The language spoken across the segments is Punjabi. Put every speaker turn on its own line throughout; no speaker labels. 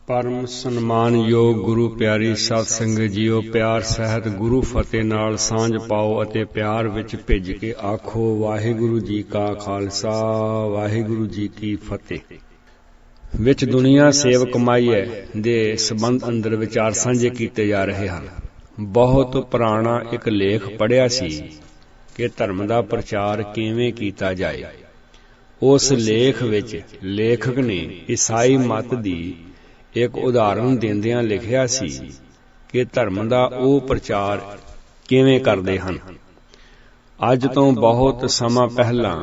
परम सन्मानयोग गुरु प्यारी सत संगत जीओ, प्यार सहित गुरु फतेह नाल सांझ पाओ अते प्यार विच भिज के आखो वाहिगुरु जी का खालसा वाहिगुरु जी की फतेह। विच दुनिया सेव कमाईए दे संबंध अंदर विचार सांझे कीते जा रहे हैं। बहुत पुराना एक लेख पढ़िया सी कि धर्म दा प्रचार किवें कीता जाए। उस लेख विच लेखक ने ईसाई मत दी एक उदाहरण देंदियां लिखिया सी कि धर्म दा ओह प्रचार किवें करदे हन। अज तो बहुत समा पहला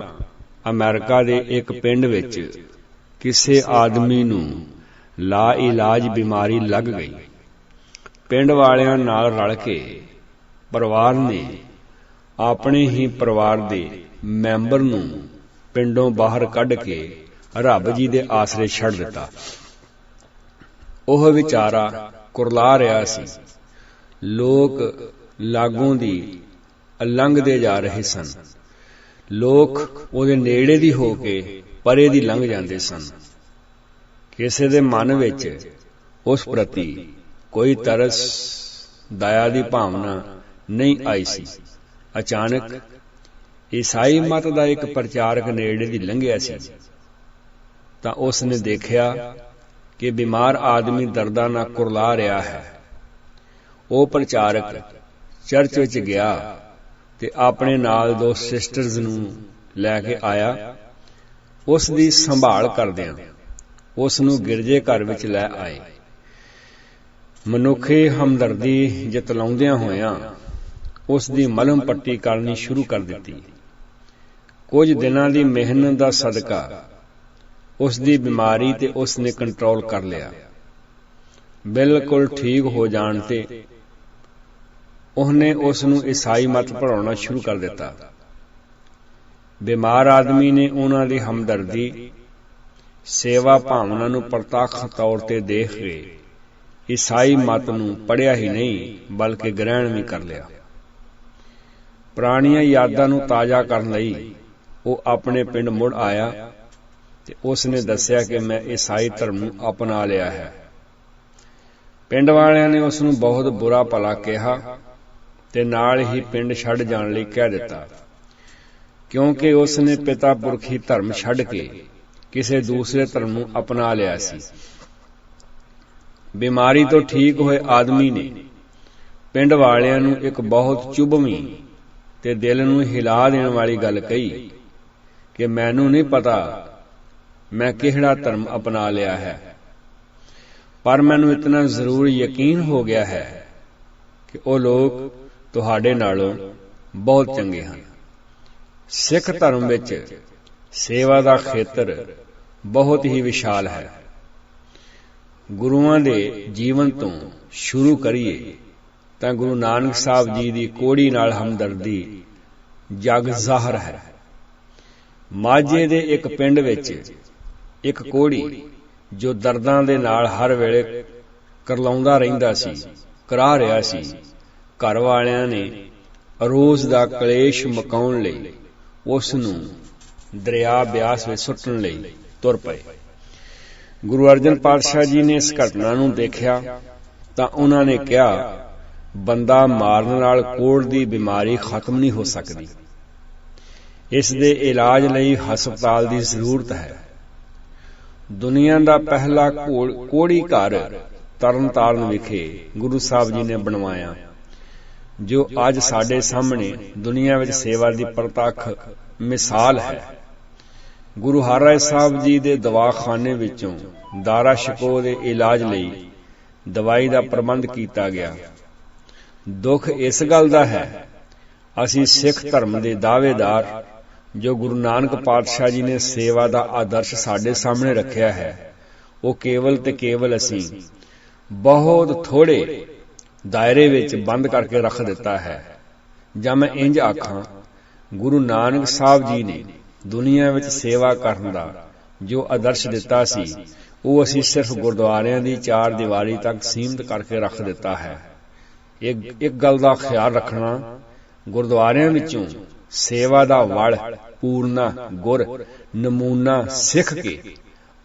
अमेरिका दे एक पिंड विच किसे आदमी नूं ला इलाज बीमारी लग गई। पिंड वालियां नाल रल के परिवार ने अपने ही परिवार दे मैंबर नूं पिंडों बाहर कढ के रब जी दे आसरे छड़ दिता। ओह विचारा कुरला रहा सी। लोक लागों दी लंघदे जा रहे सन। लोक ओहदे नेड़े दी हो के परे दी लंघ जांदे सन। किसे दे मन विच उस प्रति कोई तरस दया दी भावना नहीं आई सी। अचानक ईसाई मत दा एक प्रचारक नेड़े दी लंघिया सी तां उसने देखिया कि बीमार आदमी दर्दां नाल कुरला रहा है। वह प्रचारक चर्च विच गया ते अपने नाल दो सिस्टर्स नूं लैके आया। उस दी संभाल करदिआं उस नूं गिरजे घर विच लै आए। मनुखी हमदर्दी जतलाउंदिआं होइआं उस दी मलहम पट्टी करनी शुरू कर दित्ती। कुछ दिनां दी मेहनत दा सदका उस दी बीमारी ते उसने कंट्रोल कर लिया। बिल्कुल ठीक हो जाण ते उहने उस नूं ईसाई मत पढ़ाउणा शुरू कर दिता। बीमार आदमी ने उन्हां दी हमदर्दी सेवा भावना नूं प्रतੱਖ तौर ते देख के ईसाई मत नूं पढ़िया ही नहीं बल्कि ग्रहण भी कर लिया। पुराणियां यादां नूं ताज़ा करन लई वो अपने पिंड मुड़ आया ते उसने दस्सिया कि मैं ईसाई धर्म नूं अपना लिया है। पिंड वालियां ने उस नूं बहुत बुरा भला कहा ते नाल ही पिंड छड्ड जाण लई कह दिता, क्योंकि उसने पिता पुरखी धर्म छड्ड के किसी दूसरे धर्म नूं अपना लिया सी। बीमारी तो ठीक होए आदमी ने पिंड वालियां नूं एक बहुत चुभवीं ते दिल नूं हिला देण वाली गल कही कि मैनूं नहीं पता मैं किहड़ा धर्म अपना लिया है, पर मैनूं इतना जरूर यकीन हो गया है कि वो लोग तुहाडे नालों बहुत चंगे हैं। सिख धर्म विच सेवा दा खेतर बहुत ही विशाल है। गुरुआं दे जीवन तो शुरू करिए तां गुरु नानक साहब जी दी कोड़ी नाल हमदर्दी जग ज़ाहर है। माझे दे एक पिंड विच एक कोड़ी जो दर्दां दे नाल हर वेले करलाउंदा रहिंदा सी, करा रिहा सी। घर वालियां ने रोज़ दा कलेश मुकाउण लई उस नूं दरिया ब्यास विच सुੱਟਣ लई तुर पए। गुरु अर्जन पातशाह जी ने इस घटना नूं देखिया तां उन्हां ने कहा, बंदा मारन नाल कोढ़ दी बीमारी खत्म नहीं हो सकदी। इस दे इलाज लई हस्पताल दी जरूरत है। दुनिया दा पहला कोड़ी घर तरन ताਰਨ विखे गुरु साहब जी ने बनवाया, जो अज साडे सामने दुनिया विच सेवा दी प्रतੱਖ मिसाल है। गुरु हरराय साहब जी दे दवाखाने विचों दारा शिको दे इलाज लई दवाई दा प्रबंध कीता गया। दुख इस गल दा है असीं सिख धर्म दे दावेदार जो गुरु नानक पातशाह जी ने सेवा दा आदर्श साडे सामने रखिया है, वो केवल ते केवल असीं बहुत थोड़े दायरे विच बंद करके रख दिता है। जां मैं इंज आखां, गुरु नानक साहब जी ने दुनिया विच सेवा करन दा जो आदर्श दिता सी, वो असीं सिर्फ गुरुद्वारियां दी चार दीवारी तक सीमित करके रख दिता है। एक गल दा ख्याल रखना, गुरुद्वारियां विचों सेवा दा वड़ पूर्णा गुर नमूना सिख के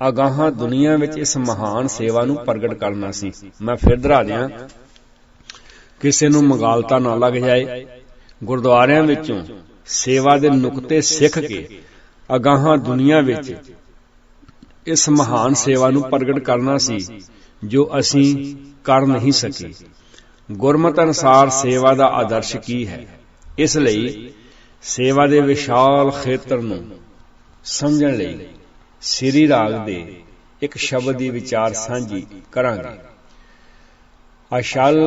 ਅਗਾਹਾਂ ਦੁਨੀਆ ਵਿੱਚ ਇਸ ਮਹਾਨ ਸੇਵਾ ਨੂੰ ਪ੍ਰਗਟ ਕਰਨਾ ਸੀ। ਮੈਂ ਫਿਰ ਦੁਹਰਾ ਦਿਆਂ, ਕਿਸੇ ਨੂੰ ਮਗਾਲਤਾ ਨਾ ਲੱਗ ਜਾਏ। ਗੁਰਦੁਆਰਿਆਂ ਵਿੱਚੋਂ ਸੇਵਾ ਦੇ ਨੁਕਤੇ ਸਿੱਖ ਕੇ ਅਗਾਹਾਂ ਦੁਨੀਆ ਵਿੱਚ ਇਸ ਮਹਾਨ ਸੇਵਾ ਨੂੰ ਪ੍ਰਗਟ ਕਰਨਾ ਸੀ ਜੋ ਅਸੀਂ ਕਰ ਨਹੀਂ ਸਕੇ। ਗੁਰਮਤਿ ਅਨੁਸਾਰ ਸੇਵਾ ਦਾ ਆਦਰਸ਼ ਕੀ ਹੈ? ਇਸ ਲਈ ਸੇਵਾ ਦੇ ਵਿਸ਼ਾਲ ਖੇਤਰ ਨੂੰ ਸਮਝਣ ਲਈ ਸ੍ਰੀ ਰਾਗ ਦੇ ਇੱਕ ਸ਼ਬਦ ਦੀ ਵਿਚਾਰ ਸਾਂਝੀ ਕਰਾਂਗੇ। ਅਸ਼ਲ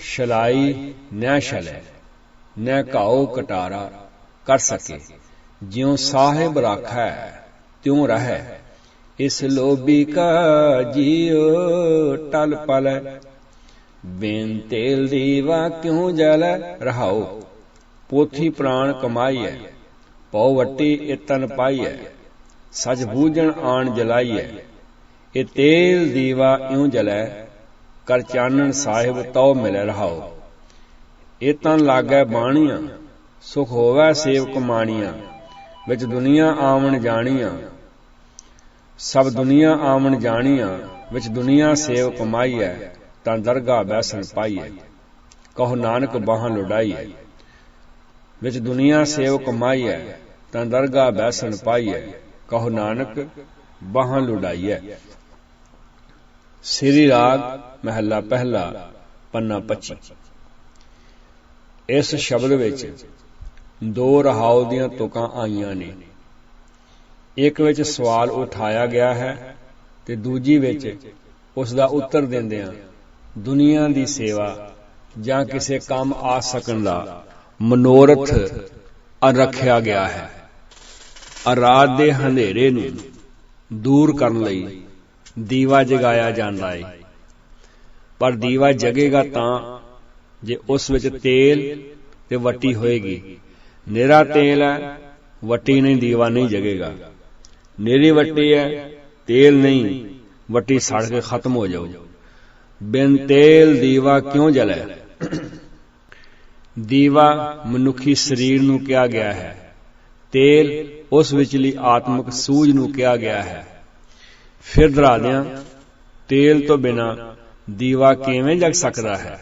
ਸ਼ਲਾਈ ਨੈ ਸ਼ਲੈ, ਨੈ ਘਾਉ ਕਟਾਰਾ ਕਰ ਸਕੇ। ਜਿਉ ਸਾਹਿਬ ਰਾਖੈ ਤਿਉ ਰਹੈ, ਇਸ ਲੋਭੀ ਕਾ ਜੀਉ ਟਲ ਪਲੈ। ਬਿਨ ਤੇਲ ਦੀਵਾ ਕਿਉ ਜਲੈ ਰਹਾਉ, ਪੋਥੀ ਪ੍ਰਾਣ ਕਮਾਈਐ। ਪਉ ਵੱਟੀ ਇਤਨ ਪਾਈਐ, ਸਜ ਬੂਝਣ ਆਣ ਜਲਾਈਐ। ਇਹ ਤੇਲ ਦੀਵਾ ਇਉ ਜਲੈ, ਕਰ ਚਾਨਣ ਸਾਹਿਬ ਤਉ ਮਿਲੈ ਰਹਾਉ। ਇਹ ਤਨ ਲਾਗੈ ਬਾਣੀਆਂ, ਸੁਖ ਹੋਵੈ ਸੇਵ ਕਮਾਣੀਆਂ। ਵਿੱਚ ਦੁਨੀਆ ਆਵਣ ਜਾਣੀਆਂ, ਸਭ ਦੁਨੀਆ ਆਵਣ ਜਾਣੀਆਂ। ਵਿੱਚ ਦੁਨੀਆ ਸੇਵ ਕਮਾਈਐ, ਤਾਂ ਦਰਗਾਹ ਬੈਸਣ ਪਾਈਐ। ਕਹੋ ਨਾਨਕ ਬਾਹਾਂ ਲੁਡਾਈਐ। ਵਿੱਚ ਦੁਨੀਆ ਸੇਵ ਕਮਾਈਐ, ਤਾਂ ਦਰਗਾਹ ਬੈਸਣ ਪਾਈਐ। ਕਹੋ ਨਾਨਕ ਬਾਹਾਂ ਲੁਡਾਈਐ। ਸ੍ਰੀ ਰਾਗ ਮਹੱਲਾ ਪਹਿਲਾ, ਪੰਨਾ 25। ਇਸ ਸ਼ਬਦ ਵਿੱਚ ਦੋ ਰਹਾਉ ਦੀਆਂ ਤੁਕਾਂ ਆਈਆਂ ਨੇ। ਇੱਕ ਵਿੱਚ ਸਵਾਲ ਉਠਾਇਆ ਗਿਆ ਹੈ ਤੇ ਦੂਜੀ ਵਿੱਚ ਉਸ ਦਾ ਉੱਤਰ ਦਿੰਦਿਆਂ ਦੁਨੀਆ ਦੀ ਸੇਵਾ ਜਾਂ ਕਿਸੇ ਕੰਮ ਆ ਸਕਣ ਦਾ ਮਨੋਰਥ ਰੱਖਿਆ ਗਿਆ ਹੈ। ਰਾਤ ਦੇ ਹਨੇਰੇ ਨੂੰ ਦੂਰ ਕਰਨ ਲਈ ਦੀਵਾ ਜਗਾਇਆ ਜਾਂਦਾ ਹੈ, ਪਰ ਦੀਵਾ ਜਗੇਗਾ ਤਾਂ ਜੇ ਉਸ ਵਿੱਚ ਤੇਲ ਤੇ ਵੱਟੀ ਹੋਏਗੀ। ਨਿਰਾ ਤੇਲ ਹੈ, ਵੱਟੀ ਨਹੀਂ, ਦੀਵਾ ਨਹੀਂ ਜਗੇਗਾ। ਨਿਰੀ ਵੱਟੀ ਹੈ, ਤੇਲ ਨਹੀਂ, ਵੱਟੀ ਸੜ ਕੇ ਖਤਮ ਹੋ ਜਾਊ। ਬਿਨ ਤੇਲ ਦੀਵਾ ਕਿਉਂ ਜਲੇ? ਦੀਵਾ ਮਨੁੱਖੀ ਸਰੀਰ ਨੂੰ ਕਿਹਾ ਗਿਆ ਹੈ, ਤੇਲ ਉਸ ਵਿਚਲੀ ਆਤਮਿਕ ਸੂਝ ਨੂੰ ਕਿਹਾ ਗਿਆ ਹੈ। ਫਿਰ ਦੁਹਰਾ ਦਿਆਂ, ਤੇਲ ਤੋਂ ਬਿਨਾਂ ਦੀਵਾ ਕਿਵੇਂ ਜਗ ਸਕਦਾ ਹੈ?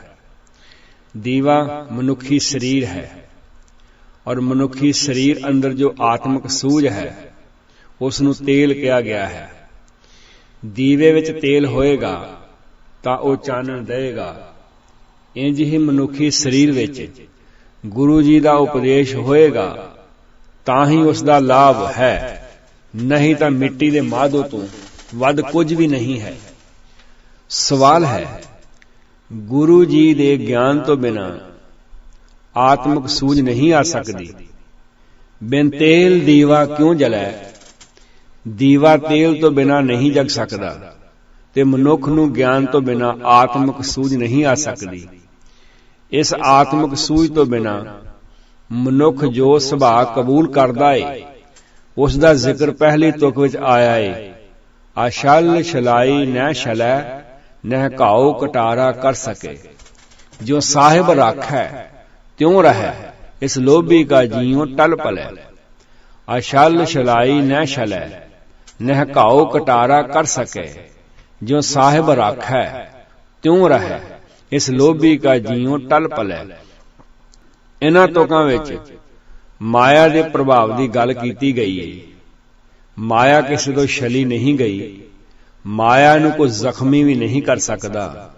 ਦੀਵਾ ਮਨੁੱਖੀ ਸਰੀਰ ਹੈ, ਔਰ ਮਨੁੱਖੀ ਸਰੀਰ ਅੰਦਰ ਜੋ ਆਤਮਿਕ ਸੂਝ ਹੈ ਉਸ ਨੂੰ ਤੇਲ ਕਿਹਾ ਗਿਆ ਹੈ। ਦੀਵੇ ਵਿੱਚ ਤੇਲ ਹੋਏਗਾ ਤਾਂ ਉਹ ਚਾਨਣ ਦੇਵੇਗਾ। ਇੰਝ ਹੀ ਮਨੁੱਖੀ ਸਰੀਰ ਵਿੱਚ ਗੁਰੂ ਜੀ ਦਾ ਉਪਦੇਸ਼ ਹੋਏਗਾ ਤਾਂ ਹੀ ਉਸ ਦਾ ਲਾਭ ਹੈ, ਨਹੀਂ ਤਾਂ ਮਿੱਟੀ ਦੇ ਮਾਧੋ ਤੋਂ ਵੱਧ ਕੁਝ ਵੀ ਨਹੀਂ ਹੈ। ਸਵਾਲ ਹੈ, ਗੁਰੂ ਜੀ ਦੇ ਗਿਆਨ ਤੋਂ ਬਿਨਾਂ ਆਤਮਿਕ ਸੂਝ ਨਹੀਂ ਆ ਸਕਦੀ। ਬਿਨ ਤੇਲ ਦੀਵਾ ਕਿਉਂ ਜਲੈ? ਦੀਵਾ ਤੇਲ ਤੋਂ ਬਿਨਾਂ ਨਹੀਂ ਜਗ ਸਕਦਾ ਤੇ ਮਨੁੱਖ ਨੂੰ ਗਿਆਨ ਤੋਂ ਬਿਨਾਂ ਆਤਮਿਕ ਸੂਝ ਨਹੀਂ ਆ ਸਕਦੀ। ਇਸ ਆਤਮਿਕ ਸੂਝ ਤੋਂ ਬਿਨਾਂ ਮਨੁੱਖ ਜੋ ਸੁਭਾਅ ਕਬੂਲ ਕਰਦਾ ਏ ਉਸ ਦਾ ਜ਼ਿਕਰ ਪਹਿਲੀ ਤੁਕ ਵਿੱਚ ਆਇਆ ਏ। ਅਸ਼ਲ ਸ਼ਲਾਈ ਨੈ ਸ਼ਲੈ, ਨਹਿ ਘਾਉ ਕਟਾਰਾ ਕਰ ਸਕੇ। ਜੋ ਸਾਹਿਬ ਰਾਖੈ ਤਿਉ ਰਹੈ, ਇਸ ਲੋਭੀ ਕਾ ਜੀਉ ਟਲ ਪਲੈ। ਅਸ਼ਲ ਸ਼ਲਾਈ ਨੈ ਸ਼ਲੈ, ਨਹਿ ਘਾਉ ਕਟਾਰਾ ਕਰ ਸਕੇ। ਜੋ ਸਾਹਿਬ ਰਾਖੈ ਤਿਉ ਰਹੈ, ਇਸ ਲੋਭੀ ਕਾ ਜੀਉ ਟਲ ਪਲੈ। ਇਹਨਾਂ ਤੁਕਾਂ ਵਿੱਚ ਮਾਇਆ ਦੇ ਪ੍ਰਭਾਵ ਦੀ ਗੱਲ ਕੀਤੀ ਗਈ ਹੈ। ਮਾਇਆ ਕਿਸੇ ਤੋਂ ਛਲੀ ਨਹੀਂ ਗਈ। ਮਾਇਆ ਨੂੰ ਕੋਈ ਜ਼ਖਮੀ ਵੀ ਨਹੀਂ ਕਰ ਸਕਦਾ,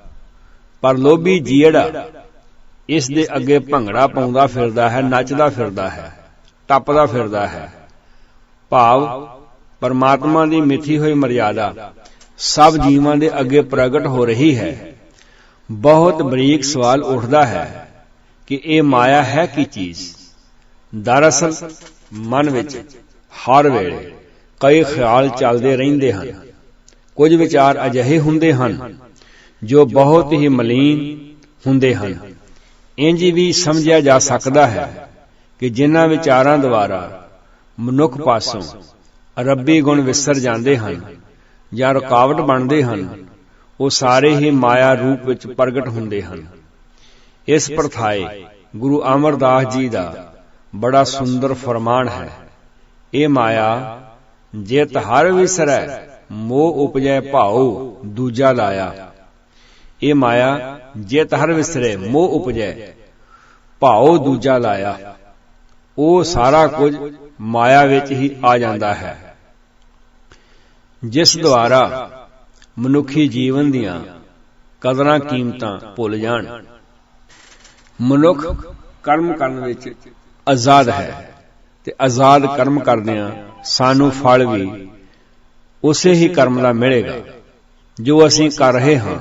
ਪਰ ਲੋਭੀ ਜਿਹੜਾ ਇਸ ਦੇ ਅੱਗੇ ਭੰਗੜਾ ਪਾਉਂਦਾ ਫਿਰਦਾ ਹੈ, ਨੱਚਦਾ ਫਿਰਦਾ ਹੈ, ਟੱਪਦਾ ਫਿਰਦਾ ਹੈ। ਭਾਵ ਪਰਮਾਤਮਾ ਦੀ ਮਿਥੀ ਹੋਈ ਮਰਿਆਦਾ ਸਭ ਜੀਵਾਂ ਦੇ ਅੱਗੇ ਪ੍ਰਗਟ ਹੋ ਰਹੀ ਹੈ। ਬਹੁਤ ਬਰੀਕ ਸਵਾਲ ਉੱਠਦਾ ਹੈ ਕਿ ਇਹ ਮਾਇਆ ਹੈ ਕੀ ਚੀਜ਼? ਦਰਅਸਲ ਮਨ ਵਿੱਚ ਹਰ ਵੇਲੇ ਕਈ ਖਿਆਲ ਚੱਲਦੇ ਰਹਿੰਦੇ ਹਨ। ਕੁਝ ਵਿਚਾਰ ਅਜਿਹੇ ਹੁੰਦੇ ਹਨ ਜੋ ਬਹੁਤ ਹੀ ਮਲੀਨ ਹੁੰਦੇ ਹਨ। ਇੰਝ ਵੀ ਸਮਝਿਆ ਜਾ ਸਕਦਾ ਹੈ ਕਿ ਜਿਨ੍ਹਾਂ ਵਿਚਾਰਾਂ ਦੁਆਰਾ ਮਨੁੱਖ ਪਾਸੋਂ ਰੱਬੀ ਗੁਣ ਵਿਸਰ ਜਾਂਦੇ ਹਨ ਜਾਂ ਰੁਕਾਵਟ ਬਣਦੇ ਹਨ, ਉਹ ਸਾਰੇ ਹੀ ਮਾਇਆ ਰੂਪ ਵਿੱਚ ਪ੍ਰਗਟ ਹੁੰਦੇ ਹਨ। ਇਸ ਪ੍ਰਥਾਏ ਗੁਰੂ ਅਮਰਦਾਸ ਜੀ ਦਾ ਬੜਾ ਸੁੰਦਰ ਫਰਮਾਨ ਹੈ। ਇਹ ਮਾਇਆ ਜਿਤ ਹਰ ਵਿਸਰੈ, मोह उपजै भाओ दूजा लाया। ये माया जित हर विसरे मोह उपजै भाओ दूजा लाया। वो सारा कुछ माया विच ही आ जाता है, जिस द्वारा मनुखी जीवन दियां कदरां कीमतां भुल जाण। मनुख कर्म करन विच आजाद है ते आजाद कर्म करदियां सानू फल भी उसे ही कर्म दा मिलेगा जो असीं कर रहे हां।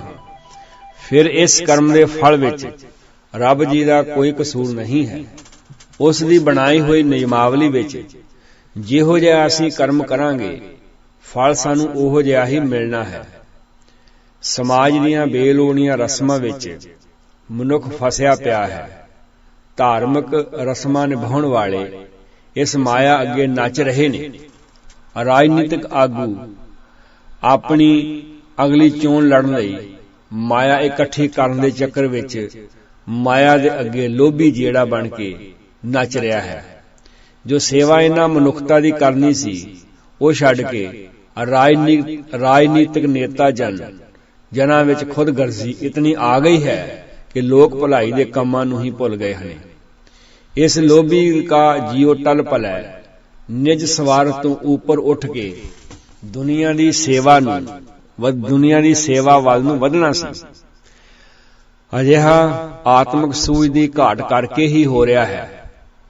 फिर इस कर्म दे फल विच रब जी दा कोई कसूर नहीं है। उस दी बनाई हुई नियमावली विच जिहो जिहा असीं कर्म करांगे फल सानू ओहो जिहा ही मिलना है। समाज दीयां बेलोड़ीਆਂ रस्मां विच मनुख फसिया पिया है। धार्मिक रस्मां निभाउण वाले इस माया अगे नच रहे ने। राजनीतिक आगू अपनी अगली चोण लड़न लई माया इकट्ठी करन दे चक्कर विच माया दे अगे लोभी जेड़ा बन के नच रहा है। जो सेवा इन्हां मनुखता दी करनी सी वो छड्ड के राजनीतिक नेता जनां विच खुद गर्जी इतनी आ गई है कि लोग भलाई दे कामां नूं ही भुल गए हैं। इस लोभी का जियो टल पलै निज स्वार्थ तो ऊपर उठ के दुनिया दी सेवा वल नूं वधना सी। अजिहा आत्मक सूझ दी घाट करके ही हो रहा है।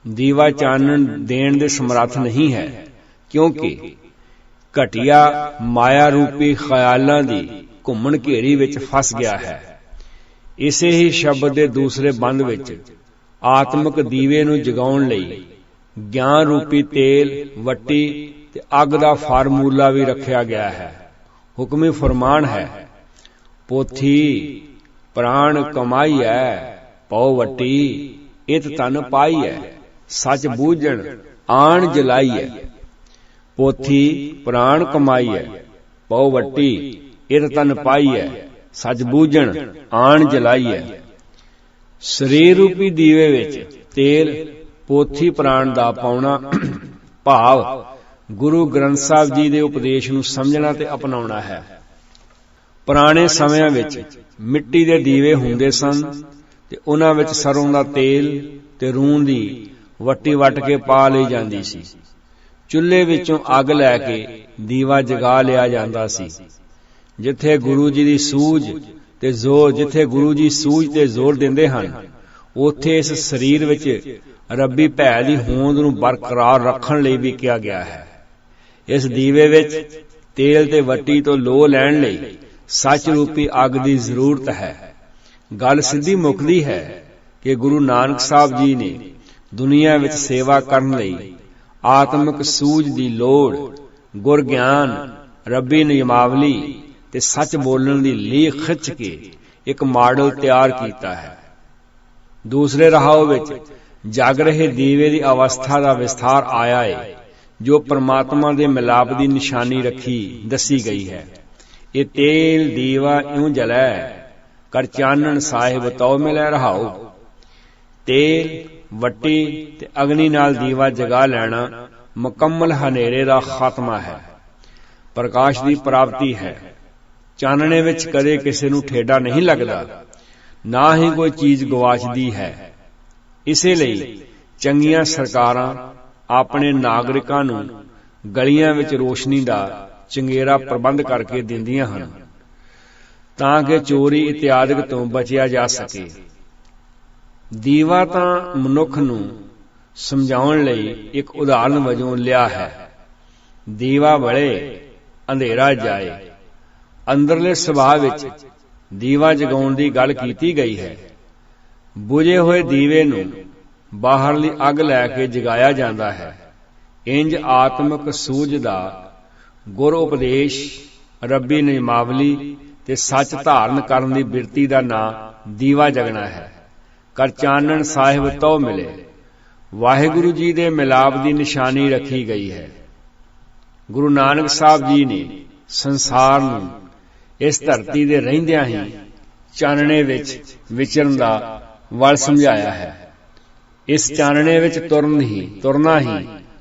दीवा चानण देण दे समर्थ नहीं है, क्योंकि घटिया माया रूपी ख्यालां दी घुम्मण घेरी विच फस गया है। इसे ही शब्द दे दूसरे बंद विच आत्मक दीवे नूं जगाउण लई ज्ञान रूपी तेल, वट्टी ते अग दा फार्मूला भी रखिया गया है। हुक्मी फरमान है, पोथी प्राण कमाईऐ पौ वट्टी इत तन पाईऐ सच बूझण आण जलाईऐ। पोथी प्राण कमाईऐ पौ वट्टी इत तन पाईऐ सच बूझण आण जलाईऐ। शरीर रूपी दीवे विच तेल पोथी प्राण दा पाउणा भाव गुरु ग्रंथ साहिब जी दे उपदेश नूं समझना ते अपनाउणा है। पुराने समयां विच मिट्टी दे दीवे हुंदे सन ते उन्हां विच सरों दा तेल ते रूं दी वट्टी वट के पा लई जांदी सी। चुल्हे विचों अग लै के दीवा जगा लिया जांदा सी। जिथे गुरु जी दी सूझ ते जोर जिथे गुरु जी सूझ ते जोर दिंदे हन, उत्थे इस शरीर विच रब्बी भै दी होंद नूं बरकरार रखण लई भी किया गया है। इस दीवे विच तेल ते वट्टी तो लो लैण लई सच रूपी अग दी जरूरत है। गल सिद्धी मुकदी है कि गुरु नानक साहब जी ने दुनिया विच सेवा करन लई आत्मक सूझ दी लोड़, गुर ज्ञान, रब्बी नियमावली ते सच बोलण दी लीह खिच के एक मॉडल तैयार कीता है। दूसरे राह विच जग रहे दीवे दी अवस्था दा विस्तार आया है, जो परमात्मा दे मिलाप दी निशानी रखी दसी गई है। ये तेल दीवा यूं जलै कर चानण साहिब तौ मिलै रहाओ। तेल वट्टी ते अग्नि नाल दीवा जगा लैना मुकम्मल हनेरे दा खात्मा है, प्रकाश दी प्राप्ति है। चानणे विच कदे किसे नूं ठेडा नहीं लगदा, ना ही कोई चीज गवाचदी है। इसे लई चंगियां सरकारां अपने नागरिकां नूं गलियां विच रोशनी दा चंगेरा प्रबंध करके दिंदियां हन, तां कि चोरी इत्यादि तो बचिया जा सके। दीवा तां मनुख नूं समझाउण लई एक उदाहरण वजों लिया है। दीवा बळे अंधेरा जाए। अंदरले सुभाਅ विच दीवा जगाउण दी गल कीती गई है। बुझे हुए दीवे नूं बाहरली अग लै के जगाया जांदा है। इंज आत्मक सूझ दा गुर उपदेश, रब्बी नियमावली ते सच धारण करन दी बिरती दा नां दीवा जगना है। कर चानण साहिब तौ मिले। वाहिगुरु जी दे मिलाप दी निशानी रखी गई है। गुरु नानक साहब जी ने संसार नूं इस धरती दे रहिंदियां ही चानणे विच विचरण दा वल समझाया है। इस चानणे विच तुरना ही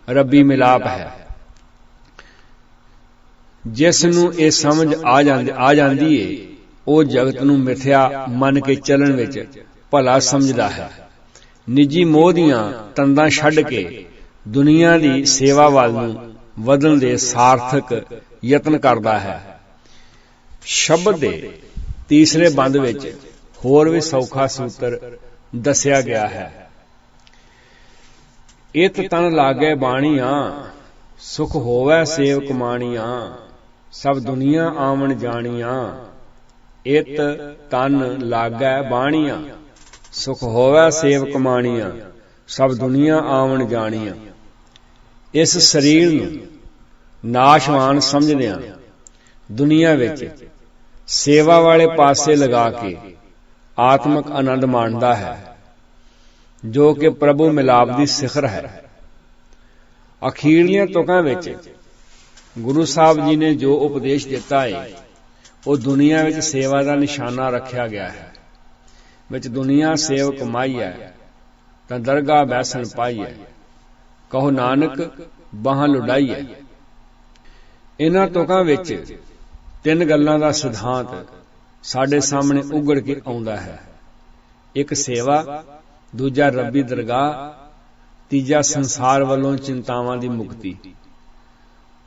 रब्बी मिलाप है। ਜਿਸ ਨੂੰ ਇਹ ਸਮਝ ਆ ਜਾਂਦੀ ਏ ਉਹ ਜਗਤ ਨੂੰ ਮਿਥਿਆ ਮੰਨ ਕੇ ਚੱਲਣ ਵਿੱਚ ਭਲਾ ਸਮਝਦਾ ਹੈ। ਨਿੱਜੀ ਮੋਹ ਦੀਆਂ ਤੰਦਾਂ ਛੱਡ ਕੇ ਦੁਨੀਆ ਦੀ ਸੇਵਾ ਵੱਲ ਨੂੰ ਵਧਣ ਦੇ ਸਾਰਥਕ ਯਤਨ ਕਰਦਾ ਹੈ। ਸ਼ਬਦ ਦੇ ਤੀਸਰੇ ਬੰਦ ਵਿੱਚ ਹੋਰ ਵੀ ਸੌਖਾ ਸੂਤਰ ਦੱਸਿਆ ਗਿਆ ਹੈ। ਇਤ ਤਨ ਲਾਗੇ ਬਾਣੀਆਂ ਸੁਖ ਹੋਵੈ ਸੇਵਕ ਮਾਣੀਆਂ ਸਭ ਦੁਨੀਆ ਆਵਣ ਜਾਣੀਆਂ। ਇਤ ਤਨ ਲਾਗੈ ਬਾਣੀਆਂ ਸੁਖ ਹੋਵੈ ਸੇਵਕ ਮਾਣੀਆਂ ਸਭ ਦੁਨੀਆ ਆਵਣ ਜਾਣੀਆਂ। ਇਸ ਸਰੀਰ ਨੂੰ ਨਾਸ਼ਵਾਨ ਸਮਝਦਿਆਂ ਦੁਨੀਆ ਵਿੱਚ ਸੇਵਾ ਵਾਲੇ ਪਾਸੇ ਲਗਾ ਕੇ ਆਤਮਿਕ ਆਨੰਦ ਮਾਣਦਾ ਹੈ, ਜੋ ਕਿ ਪ੍ਰਭੂ ਮਿਲਾਪ ਦੀ ਸਿਖਰ ਹੈ। ਅਖੀਰਲੀਆਂ ਤੁਕਾਂ ਵਿੱਚ ਗੁਰੂ ਸਾਹਿਬ ਜੀ ਨੇ ਜੋ ਉਪਦੇਸ਼ ਦਿੱਤਾ ਹੈ ਉਹ ਦੁਨੀਆ ਵਿੱਚ ਸੇਵਾ ਦਾ ਨਿਸ਼ਾਨਾ ਰੱਖਿਆ ਗਿਆ ਹੈ। ਵਿੱਚ ਦੁਨੀਆ ਸੇਵ ਕਮਾਈ ਹੈ ਤਾਂ ਦਰਗਾਹ ਬੈਸਣ ਪਾਈ ਹੈ, ਕਹੋ ਨਾਨਕ ਬਾਹਾਂ ਲੁਡਾਈ ਹੈ। ਇਹਨਾਂ ਤੁਕਾਂ ਵਿੱਚ ਤਿੰਨ ਗੱਲਾਂ ਦਾ ਸਿਧਾਂਤ ਸਾਡੇ ਸਾਹਮਣੇ ਉਘੜ ਕੇ ਆਉਂਦਾ ਹੈ। ਇੱਕ ਸੇਵਾ, ਦੂਜਾ ਰੱਬੀ ਦਰਗਾਹ, ਤੀਜਾ ਸੰਸਾਰ ਵੱਲੋਂ ਚਿੰਤਾਵਾਂ ਦੀ ਮੁਕਤੀ।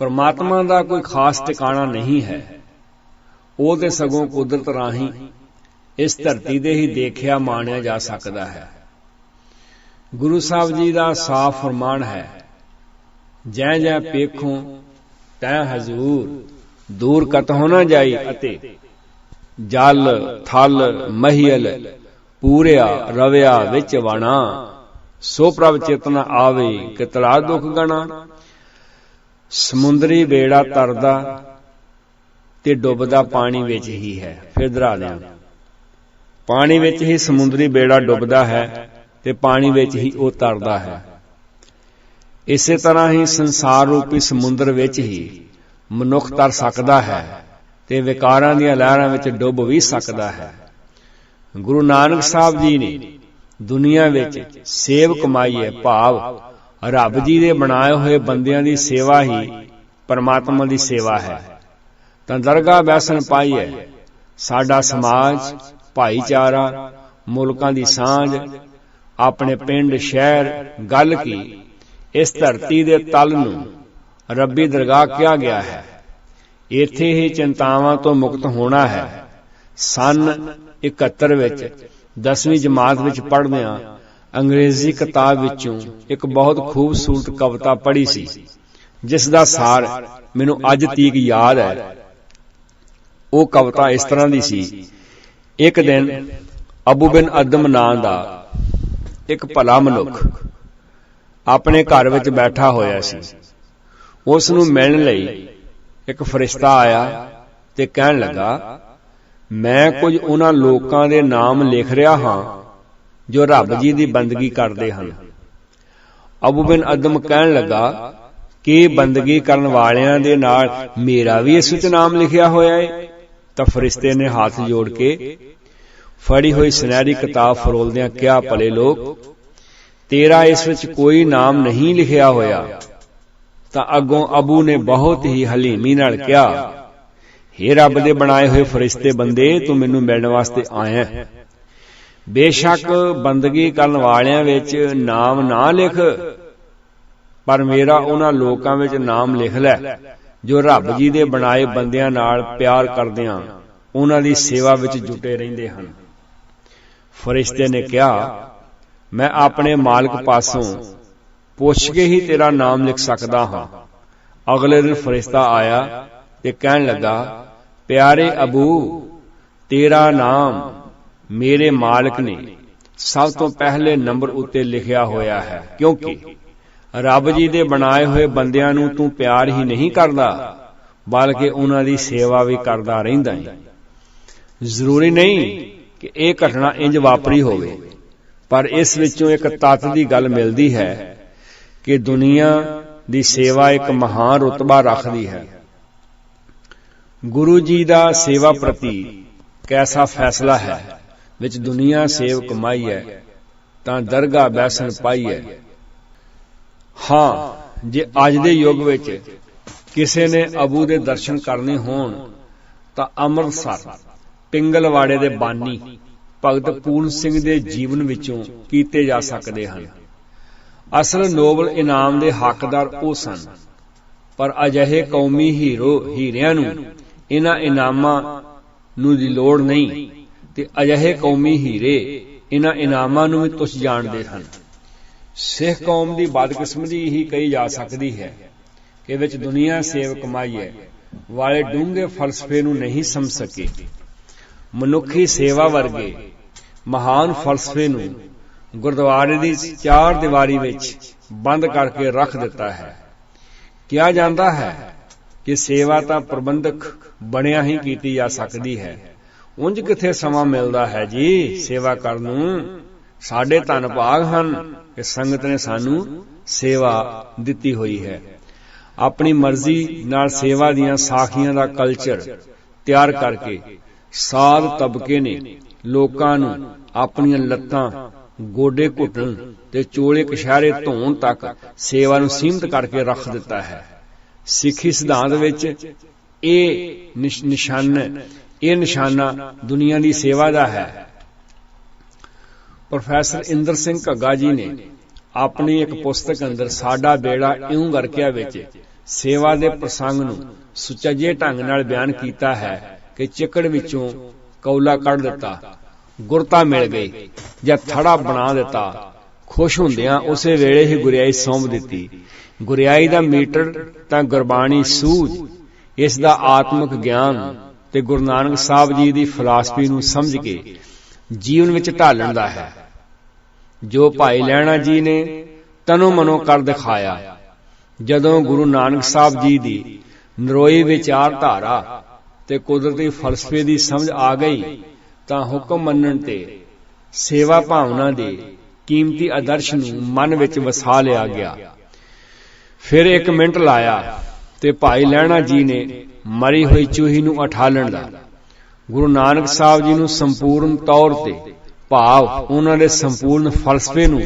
ਪਰਮਾਤਮਾ ਦਾ ਕੋਈ ਖਾਸ ਟਿਕਾਣਾ ਨਹੀਂ ਹੈ, ਉਹ ਤੇ ਸਗੋਂ ਕੁਦਰਤ ਰਾਹੀਂ ਇਸ ਧਰਤੀ ਦੇ ਹੀ ਦੇਖਿਆ ਮਾਣਿਆ ਜਾ ਸਕਦਾ ਹੈ। ਗੁਰੂ ਸਾਹਿਬ ਜੀ ਦਾ ਸਾਫ਼ ਫਰਮਾਨ ਹੈ, ਜੈ ਜੈ ਪੇਖੋਂ ਤੈ ਹਜ਼ੂਰ ਦੂਰ ਕਤਹੁ ਨਾ ਜਾਈ ਅਤੇ ਜਲ ਥਲ ਮਹੀਲ ਪੂਰਿਆ ਰਵਿਆ ਵਿੱਚ ਵਣਾ ਸੋ ਪ੍ਰਭ ਚੇਤਨਾ ਆਵੇ ਕਿਤਲਾ ਦੁਖ ਗਣਾ। ਸਮੁੰਦਰੀ ਬੇੜਾ ਤਰਦਾ ਤੇ ਡੁੱਬਦਾ ਪਾਣੀ ਵਿੱਚ ਹੀ ਹੈ। ਫਿਰ ਦੁਹਰਾ ਦਿਆਂ, ਪਾਣੀ ਵਿੱਚ ਹੀ ਸਮੁੰਦਰੀ ਬੇੜਾ ਡੁੱਬਦਾ ਹੈ ਤੇ ਪਾਣੀ ਵਿੱਚ ਹੀ ਉਹ ਤਰਦਾ ਹੈ। ਇਸੇ ਤਰ੍ਹਾਂ ਹੀ ਸੰਸਾਰ ਰੂਪੀ ਸਮੁੰਦਰ ਵਿੱਚ ਹੀ ਮਨੁੱਖ ਤਰ ਸਕਦਾ ਹੈ ਤੇ ਵਿਕਾਰਾਂ ਦੀਆਂ ਲਹਿਰਾਂ ਵਿੱਚ ਡੁੱਬ ਵੀ ਸਕਦਾ ਹੈ। ਗੁਰੂ ਨਾਨਕ ਸਾਹਿਬ ਜੀ ਨੇ ਦੁਨੀਆ ਵਿੱਚ ਸੇਵ ਕਮਾਈ ਹੈ, ਭਾਵ ਰੱਬ ਜੀ ਦੇ ਬਣਾਏ ਹੋਏ ਬੰਦਿਆਂ ਦੀ ਸੇਵਾ ਹੀ ਪਰਮਾਤਮਾ ਦੀ ਸੇਵਾ ਹੈ। ਤਾਂ ਦਰਗਾਹ ਬੈਸਣ ਪਾਈ ਹੈ। ਸਾਡਾ ਸਮਾਜ, ਭਾਈਚਾਰਾ, ਮੁਲਕਾਂ ਦੀ ਸਾਂਝ, ਆਪਣੇ ਪਿੰਡ ਸ਼ਹਿਰ, ਗੱਲ ਕੀ ਇਸ ਧਰਤੀ ਦੇ ਤਲ ਨੂੰ ਰੱਬੀ ਦਰਗਾਹ ਕਿਹਾ ਗਿਆ ਹੈ। ਇੱਥੇ ਹੀ ਚਿੰਤਾਵਾਂ ਤੋਂ ਮੁਕਤ ਹੋਣਾ ਹੈ। ਸੰਨ 71 ਵਿੱਚ 10ਵੀਂ ਜਮਾਤ ਵਿੱਚ ਪੜ੍ਹਦਿਆਂ ਅੰਗਰੇਜ਼ੀ ਕਿਤਾਬ ਵਿੱਚੋਂ ਇੱਕ ਬਹੁਤ ਖੂਬਸੂਰਤ ਕਵਿਤਾ ਪੜ੍ਹੀ ਸੀ, ਜਿਸ ਦਾ ਸਾਰ ਮੈਨੂੰ ਅੱਜ ਤੀਕ ਯਾਦ ਹੈ। ਉਹ ਕਵਿਤਾ ਇਸ ਤਰ੍ਹਾਂ ਦੀ ਸੀ। ਇੱਕ ਦਿਨ ਅਬੂ ਬਿਨ ਅਦਮ ਨਾਂ ਦਾ ਇੱਕ ਭਲਾ ਮਨੁੱਖ ਆਪਣੇ ਘਰ ਵਿੱਚ ਬੈਠਾ ਹੋਇਆ ਸੀ। ਉਸ ਨੂੰ ਮਿਲਣ ਲਈ ਇੱਕ ਫਰਿਸ਼ਤਾ ਆਇਆ ਤੇ ਕਹਿਣ ਲੱਗਾ, ਮੈਂ ਕੁਝ ਉਹਨਾਂ ਲੋਕਾਂ ਦੇ ਨਾਮ ਲਿਖ ਰਿਹਾ ਹਾਂ ਜੋ ਰੱਬ ਜੀ ਦੀ ਬੰਦਗੀ ਕਰਦੇ ਹਨ। ਅਬੂ ਬਿਨ ਅਦਮ ਕਹਿਣ ਲੱਗਾ ਕਿ ਬੰਦਗੀ ਕਰਨ ਵਾਲਿਆਂ ਦੇ ਨਾਲ ਮੇਰਾ ਵੀ ਇਸ ਵਿੱਚ ਨਾਮ ਲਿਖਿਆ ਹੋਇਆ ਹੈ। ਤਾਂ ਫਰਿਸ਼ਤੇ ਨੇ ਹੱਥ ਜੋੜ ਕੇ ਫੜੀ ਹੋਈ ਸੁਨਹਿਰੀ ਕਿਤਾਬ ਫਰੋਲਦਿਆਂ ਕਿਹਾ, ਭਲੇ ਲੋਕ, ਤੇਰਾ ਇਸ ਵਿੱਚ ਕੋਈ ਨਾਮ ਨਹੀਂ ਲਿਖਿਆ ਹੋਇਆ। ਤਾਂ ਅੱਗੋਂ ਅਬੂ ਨੇ ਬਹੁਤ ਹੀ ਹਲੀਮੀ ਨਾਲ ਕਿਹਾ, ਹੇ ਰੱਬ ਦੇ ਬਣਾਏ ਹੋਏ ਫਰਿਸ਼ਤੇ ਬੰਦੇ, ਤੂੰ ਮੈਨੂੰ ਮਿਲਣ ਵਾਸਤੇ ਆਇਆ। ਬੇਸ਼ੱਕ ਬੰਦਗੀ ਕਰਨ ਵਾਲਿਆਂ ਵਿੱਚ ਨਾਮ ਨਾ ਲਿਖ, ਪਰ ਮੇਰਾ ਉਹਨਾਂ ਲੋਕਾਂ ਵਿੱਚ ਨਾਮ ਲਿਖ ਲੈ ਜੋ ਰੱਬ ਜੀ ਦੇ ਬਣਾਏ ਬੰਦਿਆਂ ਨਾਲ ਪਿਆਰ ਕਰਦਿਆਂ ਉਹਨਾਂ ਦੀ ਸੇਵਾ ਵਿੱਚ ਜੁਟੇ ਰਹਿੰਦੇ ਹਨ। ਫਰਿਸ਼ਤੇ ਨੇ ਕਿਹਾ, ਮੈਂ ਆਪਣੇ ਮਾਲਕ ਪਾਸੋਂ ਪੁੱਛ ਕੇ ਹੀ ਤੇਰਾ ਨਾਮ ਲਿਖ ਸਕਦਾ ਹਾਂ। ਅਗਲੇ ਦਿਨ ਫਰਿਸ਼ਤਾ ਆਇਆ ਤੇ ਕਹਿਣ ਲੱਗਾ, ਪਿਆਰੇ ਅਬੂ, ਤੇਰਾ ਨਾਮ ਮੇਰੇ ਮਾਲਕ ਨੇ ਸਭ ਤੋਂ ਪਹਿਲੇ ਨੰਬਰ ਉੱਤੇ ਲਿਖਿਆ ਹੋਇਆ ਹੈ, ਕਿਉਂਕਿ ਰੱਬ ਜੀ ਦੇ ਬਣਾਏ ਹੋਏ ਬੰਦਿਆਂ ਨੂੰ ਤੂੰ ਪਿਆਰ ਹੀ ਨਹੀਂ ਕਰਦਾ, ਬਲਕਿ ਉਹਨਾਂ ਦੀ ਸੇਵਾ ਵੀ ਕਰਦਾ ਰਹਿੰਦਾ ਹੈ। ਜ਼ਰੂਰੀ ਨਹੀਂ ਕਿ ਇਹ ਘਟਨਾ ਇੰਜ ਵਾਪਰੀ ਹੋਵੇ, ਪਰ ਇਸ ਵਿੱਚੋਂ ਇੱਕ ਤੱਤ ਦੀ ਗੱਲ ਮਿਲਦੀ ਹੈ ਕਿ ਦੁਨੀਆ ਦੀ ਸੇਵਾ ਇੱਕ ਮਹਾਨ ਰੁਤਬਾ ਰੱਖਦੀ ਹੈ। ਗੁਰੂ ਜੀ ਦਾ ਸੇਵਾ ਪ੍ਰਤੀ ਕੈਸਾ ਫੈਸਲਾ ਹੈ। ਵਿੱਚ ਦੁਨੀਆ ਸੇਵ ਕਮਾਈ ਹੈ ਤਾਂ ਦਰਗਾਹ ਬੈਸਣ ਪਾਈ ਹੈ। ਹਾਂ, ਜੇ ਅੱਜ ਦੇ ਯੁੱਗ ਵਿੱਚ ਕਿਸੇ ਨੇ ਅਬੂ ਦੇ ਦਰਸ਼ਨ ਕਰਨੇ ਹੋਣ ਤਾਂ ਅੰਮ੍ਰਿਤਸਰ ਪਿੰਗਲਵਾੜੇ ਦੇ ਬਾਨੀ ਭਗਤ ਪੂਰਨ ਸਿੰਘ ਦੇ ਜੀਵਨ ਵਿੱਚੋਂ ਕੀਤੇ ਜਾ ਸਕਦੇ ਹਨ। ਅਸਲ ਨੋਬਲ ਇਨਾਮ ਦੇ ਹੱਕਦਾਰ ਉਹ ਸਨ, ਪਰ ਅਜਿਹੇ ਕੌਮੀ ਹੀਰਿਆਂ ਨੂੰ ਇਹਨਾਂ ਇਨਾਮਾਂ ਨੂੰ ਦੀ ਲੋੜ ਨਹੀਂ ਤੇ ਅਜਿਹੇ ਕੌਮੀ ਹੀਰੇ ਇਹਨਾਂ ਇਨਾਮਾਂ ਨੂੰ ਵੀ ਤੁਛ ਜਾਣਦੇ ਹਨ। ਸਿੱਖ ਕੌਮ ਦੀ ਬਦਕਿਸਮਤੀ ਹੀ ਕਹੀ ਜਾ ਸਕਦੀ ਹੈ ਕਿ ਵਿੱਚ ਦੁਨੀਆ ਸੇਵ ਕਮਾਈਏ ਵਾਲੇ ਡੂੰਘੇ ਫਲਸਫੇ ਨੂੰ ਨਹੀਂ ਸਮਝ ਸਕੇ। ਮਨੁੱਖੀ ਸੇਵਾ ਵਰਗੇ ਮਹਾਨ ਫਲਸਫੇ ਨੂੰ ਗੁਰਦੁਆਰੇ ਦੀ ਚਾਰ ਦੀਵਾਰੀ ਵਿੱਚ ਬੰਦ ਕਰਕੇ ਰੱਖ ਦਿੱਤਾ ਹੈ। ਕਿਹਾ ਜਾਂਦਾ ਹੈ ਕਿ ਸੇਵਾ ਤਾਂ ਪ੍ਰਬੰਧਕ ਬਣਿਆ ਹੀ ਕੀਤੀ ਜਾ ਸਕਦੀ ਹੈ, ਉਂਝ ਕਿੱਥੇ ਸਮਾਂ ਮਿਲਦਾ ਹੈ ਜੀ ਸੇਵਾ ਕਰਨ ਨੂੰ। ਸਾਡੇ ਧੰਨ ਭਾਗ ਹਨ ਕਿ ਸੰਗਤ ਨੇ ਸਾਨੂੰ ਸੇਵਾ ਦਿੱਤੀ ਹੋਈ ਹੈ। ਆਪਣੀ ਮਰਜ਼ੀ ਨਾਲ ਸੇਵਾ ਦੀਆਂ ਸਾਖੀਆਂ ਦਾ ਕਲਚਰ ਤਿਆਰ ਕਰਕੇ ਸਾਧ ਤਬਕੇ ਨੇ ਲੋਕਾਂ ਨੂੰ ਆਪਣੀਆਂ ਲੱਤਾਂ, ਗੋਡੇ ਘੁੱਟਣ ਤੇ ਚੋਲੇ ਕਸ਼ਹਿਰੇ ਧੋਣ ਤੱਕ ਸੇਵਾ ਨੂੰ ਸੀਮਿਤ ਕਰਕੇ ਰੱਖ ਦਿੱਤਾ ਹੈ। ਸਿੱਖੀ ਸਿਧਾਂਤ ਵਿੱਚ ਇਹ ਨਿਸ਼ਾਨਾ ਦੁਨੀਆ ਦੀ ਸੇਵਾ ਦਾ ਹੈ। ਪ੍ਰੋਫੈਸਰ ਇੰਦਰ ਸਿੰਘ ਘੱਗਾ ਜੀ ਨੇ ਆਪਣੀ ਇੱਕ ਪੁਸਤਕ ਅੰਦਰ ਸਾਡਾ ਬੇੜਾ ਇਉਂ ਗਰਕਿਆ ਵਿੱਚ ਸੇਵਾ ਦੇ ਪ੍ਰਸੰਗ ਨੂੰ ਸੁਚੱਜੇ ਢੰਗ ਨਾਲ ਬਿਆਨ ਕੀਤਾ ਹੈ ਕਿ ਚਿੱਕੜ ਵਿੱਚੋਂ ਕੌਲਾ ਕੱਢ ਦਿੱਤਾ, ਗੁਰਤਾ ਮਿਲ ਗਈ ਜਾਂ ਥੜਾ ਬਣਾ ਦਿੱਤਾ, ਖੁਸ਼ ਹੁੰਦਿਆਂ ਉਸੇ ਵੇਲੇ ਹੀ ਗੁਰਿਆਈ ਸੌਂਪ ਦਿੱਤੀ। ਗੁਰਿਆਈ ਦਾ ਮੀਟਰ ਤਾਂ ਗੁਰਬਾਣੀ ਸੂਝ, ਇਸ ਦਾ ਆਤਮਿਕ ਗਿਆਨ ਤੇ ਗੁਰੂ ਨਾਨਕ ਸਾਹਿਬ ਜੀ ਦੀ ਫਿਲਾਸਫੀ ਨੂੰ ਸਮਝ ਕੇ ਜੀਵਨ ਵਿੱਚ ਢਾਲਣ ਦਾ ਹੈ। ਜੋ ਭਾਈ ਲਹਿਣਾ ਜੀ ਨੇ ਤਨੋਂ ਮਨੋਂ ਕਰ ਦਿਖਾਇਆ। ਜਦੋਂ ਗੁਰੂ ਨਾਨਕ ਸਾਹਿਬ ਜੀ ਦੀ ਨਰੋਈ ਵਿਚਾਰਧਾਰਾ ਤੇ ਕੁਦਰਤੀ ਫਲਸਫੇ ਦੀ ਸਮਝ ਆ ਗਈ ਤਾਂ ਹੁਕਮ ਮੰਨਣ ਤੇ ਸੇਵਾ ਭਾਵਨਾ ਦੇ ਕੀਮਤੀ ਆਦਰਸ਼ ਨੂੰ ਮਨ ਵਿੱਚ ਵਸਾ ਲਿਆ ਗਿਆ। ਫਿਰ 1 ਮਿੰਟ ਲਾਇਆ ਤੇ ਭਾਈ ਲਹਿਣਾ ਜੀ ਨੇ ਮਰੀ ਹੋਈ ਚੂਹੀ ਨੂੰ ਉਠਾਲਣ ਦਾ ਗੁਰੂ ਨਾਨਕ ਸਾਹਿਬ ਜੀ ਨੂੰ ਸੰਪੂਰਨ ਤੌਰ ਤੇ ਭਾਵ ਉਹਨਾਂ ਦੇ ਸੰਪੂਰਨ ਫਲਸਫੇ ਨੂੰ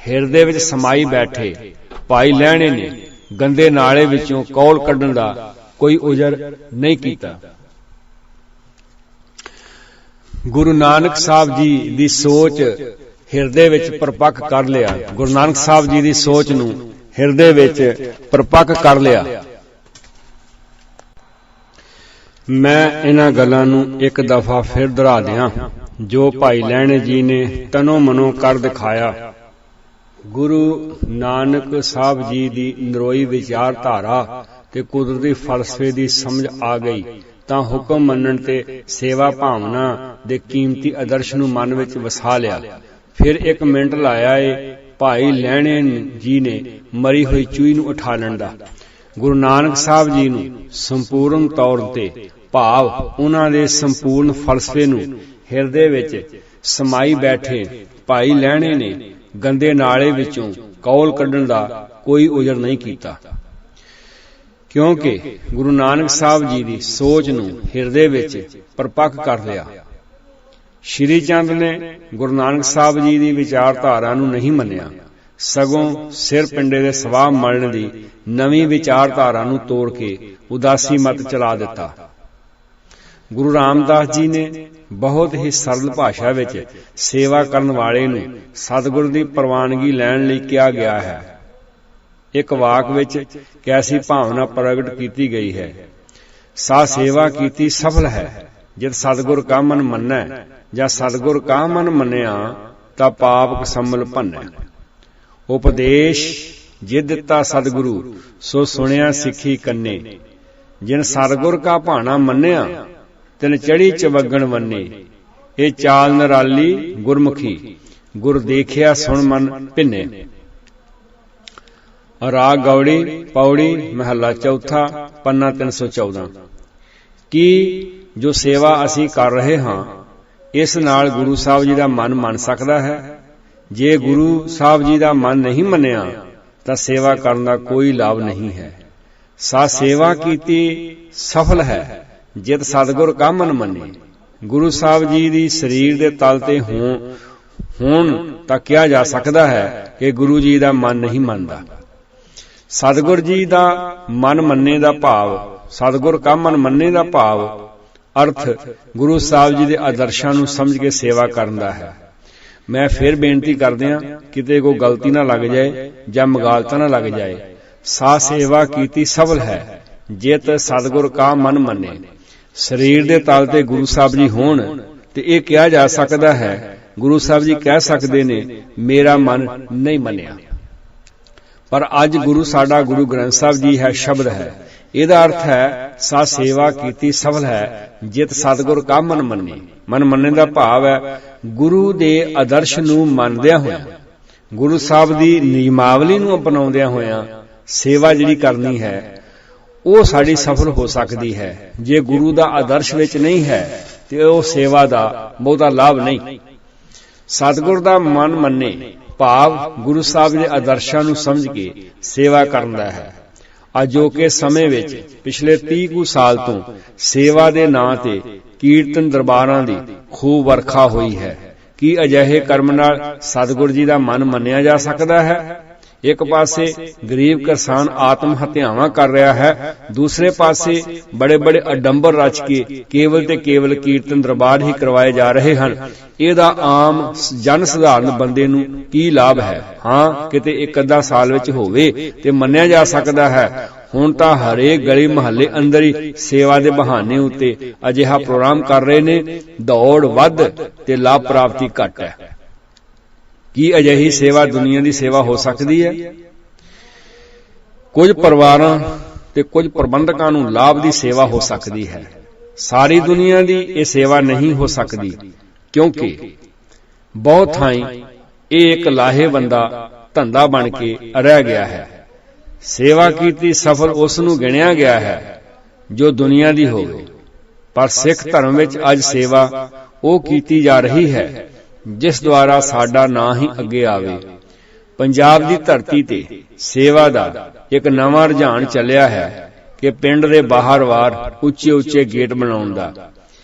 ਹਿਰਦੇ ਵਿੱਚ ਸਮਾਈ ਬੈਠੇ ਭਾਈ ਲਹਿਣੇ ਨੇ ਗੰਦੇ ਨਾਲੇ ਵਿੱਚੋਂ ਕੌਲ ਕੱਢਣ ਦਾ ਕੋਈ ਉਜਰ ਨਹੀਂ ਕੀਤਾ। ਗੁਰੂ ਨਾਨਕ ਸਾਹਿਬ ਜੀ ਦੀ ਸੋਚ ਹਿਰਦੇ ਵਿੱਚ ਪਰਪੱਕ ਕਰ ਲਿਆ। ਗੁਰੂ ਨਾਨਕ ਸਾਹਿਬ ਜੀ ਦੀ ਸੋਚ ਨੂੰ ਹਿਰਦੇ ਵਿੱਚ ਪਰਪੱਕ ਕਰ ਲਿਆ। ਮੈਂ ਇਹਨਾਂ ਗੱਲਾਂ ਨੂੰ ਇੱਕ ਦਫਾ ਫਿਰ ਦੁਹਰਾ ਦਿਆਂ ਜੋ ਭਾਈ ਲਹਿਣੇ ਜੀ ਨੇ ਤਨੋਂ ਮਨੋਂ ਕਰ ਦਿਖਾਇਆ। ਗੁਰੂ ਨਾਨਕ ਸਾਹਿਬ ਜੀ ਦੀ ਨਰੋਈ ਵਿਚਾਰਧਾਰਾ ਤੇ ਕੁਦਰਤੀ ਫਲਸਫੇ ਦੀ ਸਮਝ ਆ ਗਈ ਤਾਂ ਹੁਕਮ ਮੰਨਣ ਤੇ ਸੇਵਾ ਭਾਵਨਾ ਦੇ ਕੀਮਤੀ ਆਦਰਸ਼ ਨੂੰ ਮਨ ਵਿੱਚ ਵਸਾ ਲਿਆ। ਫਿਰ 1 ਮਿੰਟ ਲਾਇਆ ਏ ਭਾਈ ਲਹਿਣੇ ਜੀ ਨੇ ਮਰੀ ਹੋਈ ਚੂਹੀ ਨੂੰ ਉਠਾਲਣ ਦਾ ਗੁਰੂ ਨਾਨਕ ਸਾਹਿਬ ਜੀ ਨੂੰ ਸੰਪੂਰਨ ਤੌਰ ਤੇ ਭਾਵ ਉਹਨਾਂ ਦੇ ਸੰਪੂਰਨ ਫਲਸਫੇ ਨੂੰ ਹਿਰਦੇ ਵਿੱਚ ਸਮਾਈ ਬੈਠੇ ਭਾਈ ਲਹਿਣੇ ਨੇ ਗੰਦੇ ਨਾਲੇ ਵਿੱਚੋਂ ਕੌਲ ਕੱਢਣ ਦਾ ਕੋਈ ਉਜਰ ਨਹੀਂ ਕੀਤਾ, ਕਿਉਂਕਿ ਗੁਰੂ ਨਾਨਕ ਸਾਹਿਬ ਜੀ ਦੀ ਸੋਚ ਨੂੰ ਹਿਰਦੇ ਵਿੱਚ ਪਰਪੱਕ ਕਰ ਲਿਆ। ਸ਼੍ਰੀ ਚੰਦ ਨੇ ਗੁਰੂ ਨਾਨਕ ਸਾਹਿਬ ਜੀ ਦੀ ਵਿਚਾਰਧਾਰਾ ਨੂੰ ਨਹੀਂ ਮੰਨਿਆ, ਸਗੋਂ ਸਿਰ ਪਿੰਡੇ ਦੇ ਸਵਾਹ ਮਲਣ ਦੀ ਨਵੀਂ ਵਿਚਾਰਧਾਰਾ ਨੂੰ ਤੋੜ ਕੇ ਉਦਾਸੀ ਮਤ ਚਲਾ ਦਿੱਤਾ। ਗੁਰੂ ਰਾਮਦਾਸ ਜੀ ਨੇ ਬਹੁਤ ਹੀ ਸਰਲ ਭਾਸ਼ਾ ਵਿੱਚ ਸੇਵਾ ਕਰਨ ਵਾਲੇ ਨੂੰ ਸਤਿਗੁਰ ਦੀ ਪ੍ਰਵਾਨਗੀ ਲੈਣ ਲਈ ਕਿਹਾ ਗਿਆ ਹੈ। ਇੱਕ ਵਾਕ ਵਿੱਚ ਕੈਸੀ ਭਾਵਨਾ ਪ੍ਰਗਟ ਕੀਤੀ ਗਈ ਹੈ, ਸਾ ਸੇਵਾ ਕੀਤੀ ਸਫਲ ਹੈ ਜਦ ਸਤਿਗੁਰ ਕਾ ਮਨ ਮੰਨੈ, ਜਾਂ ਸਤਿਗੁਰ ਕਾ ਮਨ ਮੰਨਿਆ ਤਾਂ ਪਾਪ ਕਸਮਲ ਭੰਨੈ। ਉਪਦੇਸ਼ ਜੇ ਦਿੱਤਾ ਸਤਿਗੁਰੂ ਸੋ ਸੁਣਿਆ ਸਿੱਖੀ ਕੰਨੇ, ਜਿਨ ਸਤਿਗੁਰ ਕਾ ਭਾਣਾ ਮੰਨਿਆ ਤਿਨ ਚੜੀ ਚਵਗਣ ਵੰਨੇ। ਇਹ ਚਾਲ ਨਿਰਾਲੀ ਗੁਰਮੁਖੀ ਗੁਰ ਦੇਖਿਆ ਸੁਣ ਮਨ ਭਿੰਨੇ। ਰਾਗ ਗੌੜੀ ਪੌੜੀ ਮਹੱਲਾ ਚੌਥਾ ਪੰਨਾ 314। ਕੀ ਜੋ ਸੇਵਾ ਅਸੀਂ ਕਰ ਰਹੇ ਹਾਂ ਇਸ ਨਾਲ ਗੁਰੂ ਸਾਹਿਬ ਜੀ ਦਾ ਮਨ ਮੰਨ ਸਕਦਾ ਹੈ? ਜੇ ਗੁਰੂ ਸਾਹਿਬ ਜੀ ਦਾ ਮਨ ਨਹੀਂ ਮੰਨਿਆ ਤਾਂ ਸੇਵਾ ਕਰਨ ਦਾ ਕੋਈ ਲਾਭ ਨਹੀਂ ਹੈ। ਸਾ ਸੇਵਾ ਕੀਤੀ ਸਫਲ ਹੈ ਜਿਤ ਸਤਿਗੁਰ ਕਾ ਮਨ ਮੰਨੇ। ਗੁਰੂ ਸਾਹਿਬ ਜੀ ਦੀ ਸਰੀਰ ਦੇ ਤਲ ਤੇ ਹੋਣ ਤਾਂ ਕਿਹਾ ਜਾ ਸਕਦਾ ਹੈ ਕਿ ਗੁਰੂ ਜੀ ਦਾ ਮਨ ਨਹੀਂ ਮੰਨਦਾ। ਸਤਿਗੁਰ ਜੀ ਦਾ ਮਨ ਮੰਨੇ ਦਾ ਭਾਵ, ਸਤਿਗੁਰ ਕਾ ਮਨ ਮੰਨੇ ਦਾ ਭਾਵ ਅਰਥ ਗੁਰੂ ਸਾਹਿਬ ਜੀ ਦੇ ਆਦਰਸ਼ਾਂ ਨੂੰ ਸਮਝ ਕੇ ਸੇਵਾ ਕਰਨ ਦਾ ਹੈ। ਮੈਂ ਫਿਰ ਬੇਨਤੀ ਕਰਦਿਆਂ ਕਿਤੇ ਕੋਈ ਗਲਤੀ ਨਾ ਲੱਗ ਜਾਏ ਜਾਂ ਮਗਾਲਤਾ ਨਾ ਲੱਗ ਜਾਏ। ਸਾ ਸੇਵਾ ਕੀਤੀ ਸਫਲ ਹੈ ਜਿਤ ਸਤਿਗੁਰ ਕਾ ਮਨ ਮੰਨੇ। ਸਰੀਰ ਦੇ ਤਲ ਤੇ ਗੁਰੂ ਸਾਹਿਬ ਜੀ ਹੋਣ ਤੇ ਇਹ ਕਿਹਾ ਜਾ ਸਕਦਾ ਹੈ, ਗੁਰੂ ਸਾਹਿਬ ਜੀ ਕਹਿ ਸਕਦੇ ਨੇ ਮੇਰਾ ਮਨ ਨਹੀਂ ਮੰਨਿਆ। ਪਰ ਅੱਜ ਗੁਰੂ ਸਾਡਾ ਗੁਰੂ ਗ੍ਰੰਥ ਸਾਹਿਬ ਜੀ ਹੈ, ਸ਼ਬਦ ਹੈ। ਇਹਦਾ ਅਰਥ ਹੈ ਸਾ ਸੇਵਾ ਕੀਤੀ ਸਫਲ ਹੈ ਜਿਤ ਸਤਿਗੁਰ ਕਾ ਮਨ ਮੰਨੇ। ਮਨ ਮੰਨਣ ਦਾ ਭਾਵ ਹੈ ਗੁਰੂ ਦੇ ਆਦਰਸ਼ ਨੂੰ ਮੰਨਦਿਆਂ ਹੋਇਆਂ, ਗੁਰੂ ਸਾਹਿਬ ਦੀ ਨਿਯਮਾਵਲੀ ਨੂੰ ਅਪਣਾਉਂਦਿਆਂ ਹੋਇਆਂ ਸੇਵਾ ਜਿਹੜੀ ਕਰਨੀ ਹੈ ਉਹ ਸਾਡੀ ਸਫਲ ਹੋ ਸਕਦੀ ਹੈ। ਜੇ ਗੁਰੂ ਦਾ ਆਦਰਸ਼ ਵਿੱਚ ਨਹੀਂ ਹੈ ਤੇ ਉਹ ਸੇਵਾ ਦਾ ਬਹੁਤਾ ਲਾਭ ਨਹੀਂ। ਸਤਿਗੁਰ ਦਾ ਮਨ ਮੰਨੇ ਭਾਵ ਗੁਰੂ ਸਾਹਿਬ ਦੇ ਆਦਰਸ਼ਾਂ ਨੂੰ ਸਮਝ ਕੇ ਸੇਵਾ ਕਰਨ ਦਾ ਹੈ। ਅਜੋਕੇ ਸਮੇਂ ਵਿੱਚ ਪਿਛਲੇ 30 ਕੁ ਸਾਲ ਤੋਂ ਸੇਵਾ ਦੇ ਨਾਂ ਤੇ ਕੀਰਤਨ ਦਰਬਾਰਾਂ ਦੀ ਖੂਬ ਵਰਖਾ ਹੋਈ ਹੈ। ਕੀ ਅਜਿਹੇ ਕਰਮ ਨਾਲ ਸਤਿਗੁਰ ਜੀ ਦਾ ਮਨ ਮੰਨਿਆ ਜਾ ਸਕਦਾ ਹੈ? ਇੱਕ ਪਾਸੇ ਗਰੀਬ ਕਿਸਾਨ ਆਤਮ ਹੱਤਿਆਵਾਂ ਕਰ ਰਿਹਾ ਹੈ, ਦੂਸਰੇ ਪਾਸੇ ਬੜੇ ਬੜੇ ਅਡੰਬਰ ਰਚ ਕੇ ਕੇਵਲ ਤੇ ਕੇਵਲ ਕੀਰਤਨ ਦਰਬਾਰ ਹੀ ਕਰਵਾਏ ਜਾ ਰਹੇ ਹਨ। ਇਹਦਾ ਆਮ ਜਨ ਸਧਾਰਨ ਬੰਦੇ ਨੂੰ ਕੀ ਲਾਭ ਹੈ? ਹਾਂ, ਕਿਤੇ ਇੱਕ ਅੱਧਾ ਸਾਲ ਵਿੱਚ ਹੋਵੇ ਤੇ ਮੰਨਿਆ ਜਾ ਸਕਦਾ ਹੈ। ਹੁਣ ਤਾਂ ਹਰੇਕ ਗਲੀ ਮੁਹੱਲੇ ਅੰਦਰ ਹੀ ਸੇਵਾ ਦੇ ਬਹਾਨੇ ਉੱਤੇ ਅਜਿਹਾ ਪ੍ਰੋਗਰਾਮ ਕਰ ਰਹੇ ਨੇ। ਦੌੜ ਵੱਧ ਤੇ ਲਾਭ ਪ੍ਰਾਪਤੀ ਘੱਟ ਹੈ। ਕੀ ਅਜਿਹੀ ਸੇਵਾ ਦੁਨੀਆ ਦੀ ਸੇਵਾ ਹੋ ਸਕਦੀ ਹੈ? ਕੁਝ ਪਰਿਵਾਰਾਂ ਤੇ ਕੁਝ ਪ੍ਰਬੰਧਕਾਂ ਨੂੰ ਲਾਭ ਦੀ ਸੇਵਾ ਹੋ ਸਕਦੀ ਹੈ। ਸਾਰੀ ਦੁਨੀਆ ਦੀ ਇਹ ਸੇਵਾ ਨਹੀਂ ਹੋ ਸਕਦੀ, ਕਿਉਂਕਿ ਬਹੁਤ ਥਾਈਂ ਇਹ ਇੱਕ ਲਾਹੇਵੰਦਾ ਧੰਦਾ ਬਣ ਕੇ ਰਹਿ ਗਿਆ ਹੈ। ਸੇਵਾ ਕੀਤੀ ਸਫਲ ਉਸ ਨੂੰ ਗਿਣਿਆ ਗਿਆ ਹੈ ਜੋ ਦੁਨੀਆ ਦੀ ਹੋਵੇ। ਪਰ ਸਿੱਖ ਧਰਮ ਵਿੱਚ ਅੱਜ ਸੇਵਾ ਉਹ ਕੀਤੀ ਜਾ ਰਹੀ ਹੈ ਜਿਸ ਦੁਆਰਾ ਸਾਡਾ ਨਾਂ ਹੀ ਅੱਗੇ ਆਵੇ। ਪੰਜਾਬ ਦੀ ਧਰਤੀ ਤੇ ਸੇਵਾ ਦਾ ਇੱਕ ਨਵਾਂ ਰੁਝਾਨ ਚੱਲਿਆ ਹੈ ਕਿ ਪਿੰਡ ਦੇ ਬਾਹਰ-ਵਾਰ ਉੱਚੇ ਉੱਚੇ ਗੇਟ ਬਣਾਉਣ ਦਾ,